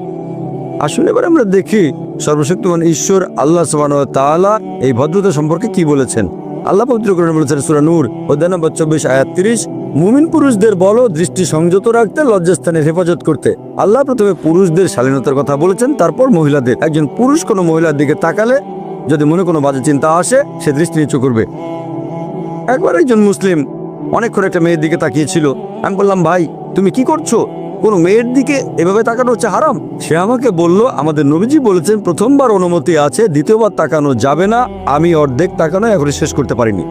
আসুন এবার আমরা দেখি সর্বশক্তিমান ঈশ্বর আল্লাহ সুবহানাহু ওয়া তাআলা এই ভদ্রতা সম্পর্কে কি বলেছেন। আল্লাহ পবিত্র কোরআনে বলেছেন সূরা নূর অধ্যায় নম্বর 24 আয়াত 30, মুমিন পুরুষদের বলো দৃষ্টি সংযত রাখতে, লজ্জাস্থানের হেফাজত করতে। আল্লাহ প্রথমে পুরুষদের শালীনতার কথা বলেছেন, তারপর মহিলাদের। একজন পুরুষ কোনো মহিলার দিকে তাকালে যদি মনে কোনো বাজে চিন্তা আসে, সে দৃষ্টি নিচু করবে। একবার একজন মুসলিম অনেকক্ষণ একটা মেয়ের দিকে তাকিয়েছিল। আমি বললাম, ভাই তুমি কি করছো? কোনো মেয়ের দিকে এভাবে তাকানো হচ্ছে হারাম। সে আমাকে বলল, আমাদের নবীজি বলেছেন প্রথমবার অনুমতি আছে, দ্বিতীয়বার তাকানো যাবে না। আমি অর্ধেক তাকানো এখনো শেষ করতে পারিনি।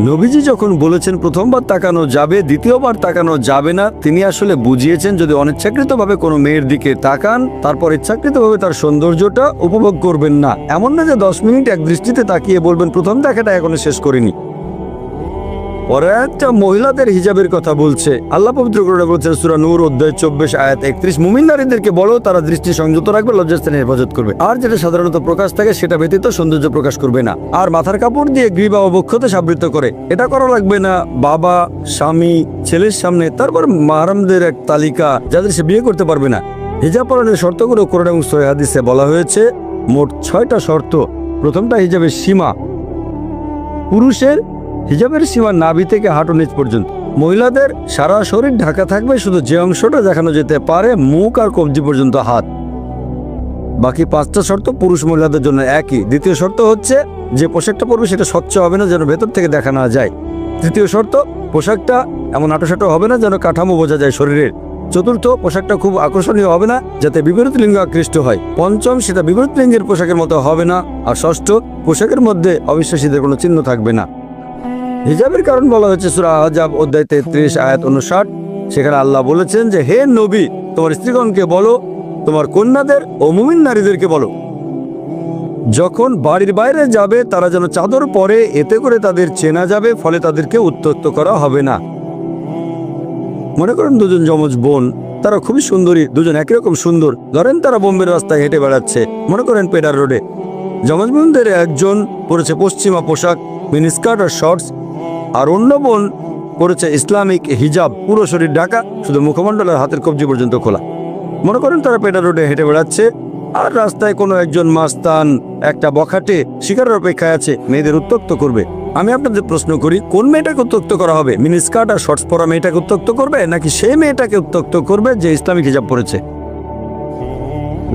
নবীজি যখন বলেছেন প্রথমবার তাকানো যাবে, দ্বিতীয়বার তাকানো যাবে না, তিনি আসলে বুঝিয়েছেন যদি অনিচ্ছাকৃতভাবে কোনো মেয়ের দিকে তাকান, তারপর ইচ্ছাকৃতভাবে তার সৌন্দর্যটা উপভোগ করবেন না। এমন না যে 10 মিনিট এক দৃষ্টিতে তাকিয়ে বলবেন প্রথম দেখাটা এখনো শেষ করিনি। পরে একটা মহিলাদের হিজাবের কথা বলছে। আল্লাহ পবিত্র কোরআনে বলছেন সূরা নূর অধ্যায় 24 আয়াত 31, মুমিন নারীদেরকে বলো তারা দৃষ্টি সংযত রাখবে, লজ্জাস্থানে হেফাজত করবে, আর যেটা সাধারণত প্রকাশ থাকে সেটা ব্যতীত সৌন্দর্য প্রকাশ করবে না, আর মাথার কাপড় দিয়ে গ্রীবা ও বক্ষতে সাবৃত করে। এটা করা লাগবে না বাবা, স্বামী, ছেলের সামনে। তারপর মাহরামদের এক তালিকা যাদের সে বিয়ে করতে পারবে না। হিজাব পালনের শর্তগুলো কোরআন এবং সহিহ হাদিসে বলা হয়েছে। মোট 6টা শর্ত। প্রথমটা হিজাবের সীমা। পুরুষের হিজাবের সীমা নাভি থেকে হাঁটু নিচ পর্যন্ত। মহিলাদের সারা শরীর ঢাকা থাকবে, শুধু যে অংশটা দেখানো যেতে পারে মুখ আর কবজি পর্যন্ত হাত। বাকি 5টা শর্ত পুরুষ মহিলাদের জন্য একই। দ্বিতীয় শর্ত হচ্ছে যে পোশাকটা পরবে সেটা স্বচ্ছ হবে না, যেন ভেতর থেকে দেখা না যায়। তৃতীয় শর্ত, পোশাকটা এমন আটোসাটো হবে না যেন কাঠামো বোঝা যায় শরীরের। চতুর্থ, পোশাকটা খুব আকর্ষণীয় হবে না যাতে বিপরীত লিঙ্গ আকৃষ্ট হয়। পঞ্চম, সেটা বিপরীত লিঙ্গের পোশাকের মতো হবে না। আর ষষ্ঠ, পোশাকের মধ্যে অবিশ্বাসীদের কোনো চিহ্ন থাকবে না। হিজাবের কারণ বলা হয়েছে সূরা আহজাব অধ্যায় 33 আয়াত 59। সেখানে আল্লাহ বলেছেন যে হে নবী, তোমার স্ত্রীগণকে বলো, তোমার কন্যাদের ও মুমিন নারীদেরকে বলো, যখন বাড়ির বাইরে যাবে তারা যেন চাদর পরে, এতে করে তাদের চেনা যাবে, ফলে তাদেরকে উত্ত্যক্ত করা হবে না। মনে করেন দুজন যমজ বোন, তারা খুবই সুন্দরী, দুজন একই রকম সুন্দর। ধরেন তারা বোম্বের রাস্তায় হেঁটে বেড়াচ্ছে, মনে করেন পেডার রোডে। যমজ বোনদের একজন পরেছে পশ্চিমা পোশাক, মিনিস্কার্ট আর শর্টস, আর অন্য বোন পরেছে ইসলামিক হিজাব, পুরো শরীর ঢাকা, শুধু মুখমণ্ডল আর হাতের কবজি পর্যন্ত খোলা। মনে করেন তারা পেডার রোডে হেঁটে বেড়াচ্ছে, আর রাস্তায় কোনো একজন মাস্তান একটা বখাটে শিকারের অপেক্ষায় আছে, মেয়েদের উত্ত্যক্ত করবে। আমি আপনাদের প্রশ্ন করি, কোন মেয়েটাকে উত্ত্যক্ত করা হবে? মিনিস্কার্ট আর শর্টস পরা মেয়েটাকে উত্ত্যক্ত করবে, নাকি সেই মেয়েটাকে উত্ত্যক্ত করবে যে ইসলামিক হিজাব পরেছে?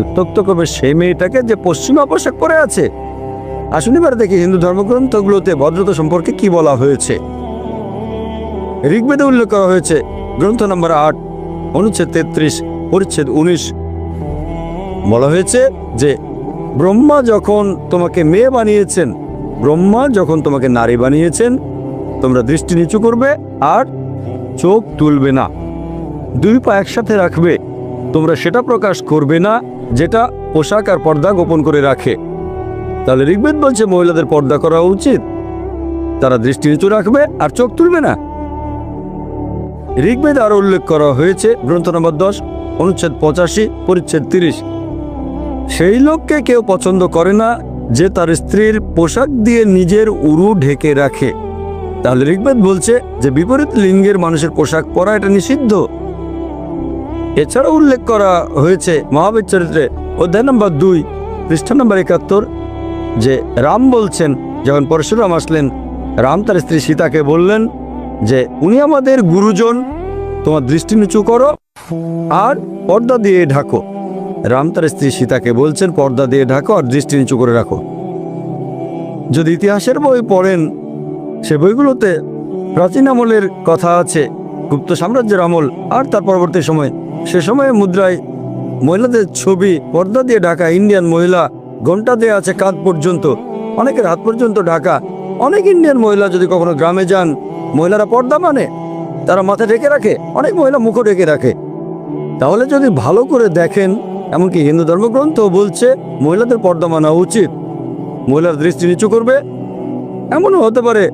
উত্ত্যক্ত করবে সেই মেয়েটাকে যে পশ্চিমা পোশাক পরে আছে। আসুন এবার দেখি হিন্দু ধর্মগ্রন্থগুলোতে ভদ্রতা সম্পর্কে কি বলা হয়েছে। ঋগ্বেদে উল্লেখ করা হয়েছে, গ্রন্থ নম্বর 8 অনুচ্ছেদ 33 পরিচ্ছেদ 19, বলা হয়েছে যে ব্রহ্মা যখন তোমাকে মেয়ে বানিয়েছেন, ব্রহ্মা যখন তোমাকে নারী বানিয়েছেন, তোমরা দৃষ্টি নিচু করবে আর চোখ তুলবে না, 2 পা একসাথে রাখবে, তোমরা সেটা প্রকাশ করবে না যেটা পোশাক আর পর্দা গোপন করে রাখে। তাহলে ঋগ্বেদ বলছে মহিলাদের পর্দা করা উচিত, তারা দৃষ্টি নিচু রাখবে আর চোখ তুলবে না। ঋগ্বেদ আরো উল্লেখ করা হয়েছে, গ্রন্থ নম্বর 10 অনুচ্ছেদ 85 পরিচ্ছেদ 30, সেই লোককে কেউ পছন্দ করে না যে তার স্ত্রীর পোশাক দিয়ে নিজের উরু ঢেকে রাখে। তাহলে ঋগ্বেদ বলছে যে বিপরীত লিঙ্গের মানুষের পোশাক পরা এটা নিষিদ্ধ। এছাড়া উল্লেখ করা হয়েছে মহাবীর চরিত্রে অধ্যায় নম্বর 2 পৃষ্ঠা নম্বর 71, যে রাম বলছেন, যখন পরশুরাম আসলেন, রাম তার স্ত্রী সীতাকে বললেন যে উনি আমাদের গুরুজন, তোমার দৃষ্টি নিচু করো আর পর্দা দিয়ে ঢাকো। রাম তার স্ত্রী সীতাকে বলছেন পর্দা দিয়ে ঢাকো আর দৃষ্টি নিচু করে রাখো। যদি ইতিহাসের বই পড়েন, সে বইগুলোতে প্রাচীন আমলের কথা আছে, গুপ্ত সাম্রাজ্যের আমল আর তার পরবর্তী সময়। সে সময়ে মুদ্রায় মহিলাদের ছবি, পর্দা দিয়ে ঢাকা ইন্ডিয়ান মহিলা, ঘণ্টা দেয়া আছে কাঁধ পর্যন্ত, অনেকের হাত পর্যন্ত ঢাকা। অনেক ইন্ডিয়ান মহিলা যদি কখনো গ্রামে যান, মহিলারা পর্দা মানে তারা মাথা ঢেকে রাখে, অনেক মহিলা মুখও ঢেকে রাখে। তাহলে যদি ভালো করে দেখেন, এমনকি হিন্দু ধর্মগ্রন্থ বলছে মহিলাদের পর্দা মানা উচিত, মহিলার দৃষ্টি নিচু করবে। এমনও হতে পারে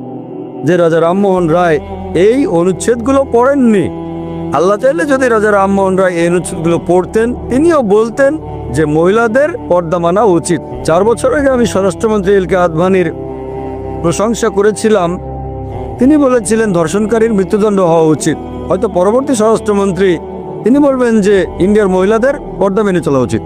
যে রাজা রামমোহন রায় এই অনুচ্ছেদগুলো পড়েননি। আল্লাহ চাইলে যদি রাজা রামমোহন রায় এই অনুচ্ছেদগুলো পড়তেন, তিনিও বলতেন যে মহিলাদের পর্দা মানা উচিত। 4 বছর আগে আমি স্বরাষ্ট্রমন্ত্রী এলকে আদভানির প্রশংসা করেছিলাম। তিনি বলেছিলেন ধর্ষণকারীর মৃত্যুদণ্ড হওয়া উচিত। হয়তো পরবর্তী স্বরাষ্ট্রমন্ত্রী তিনি বলবেন যে ইন্ডিয়ার মহিলাদের পর্দা মেনে চলা উচিত।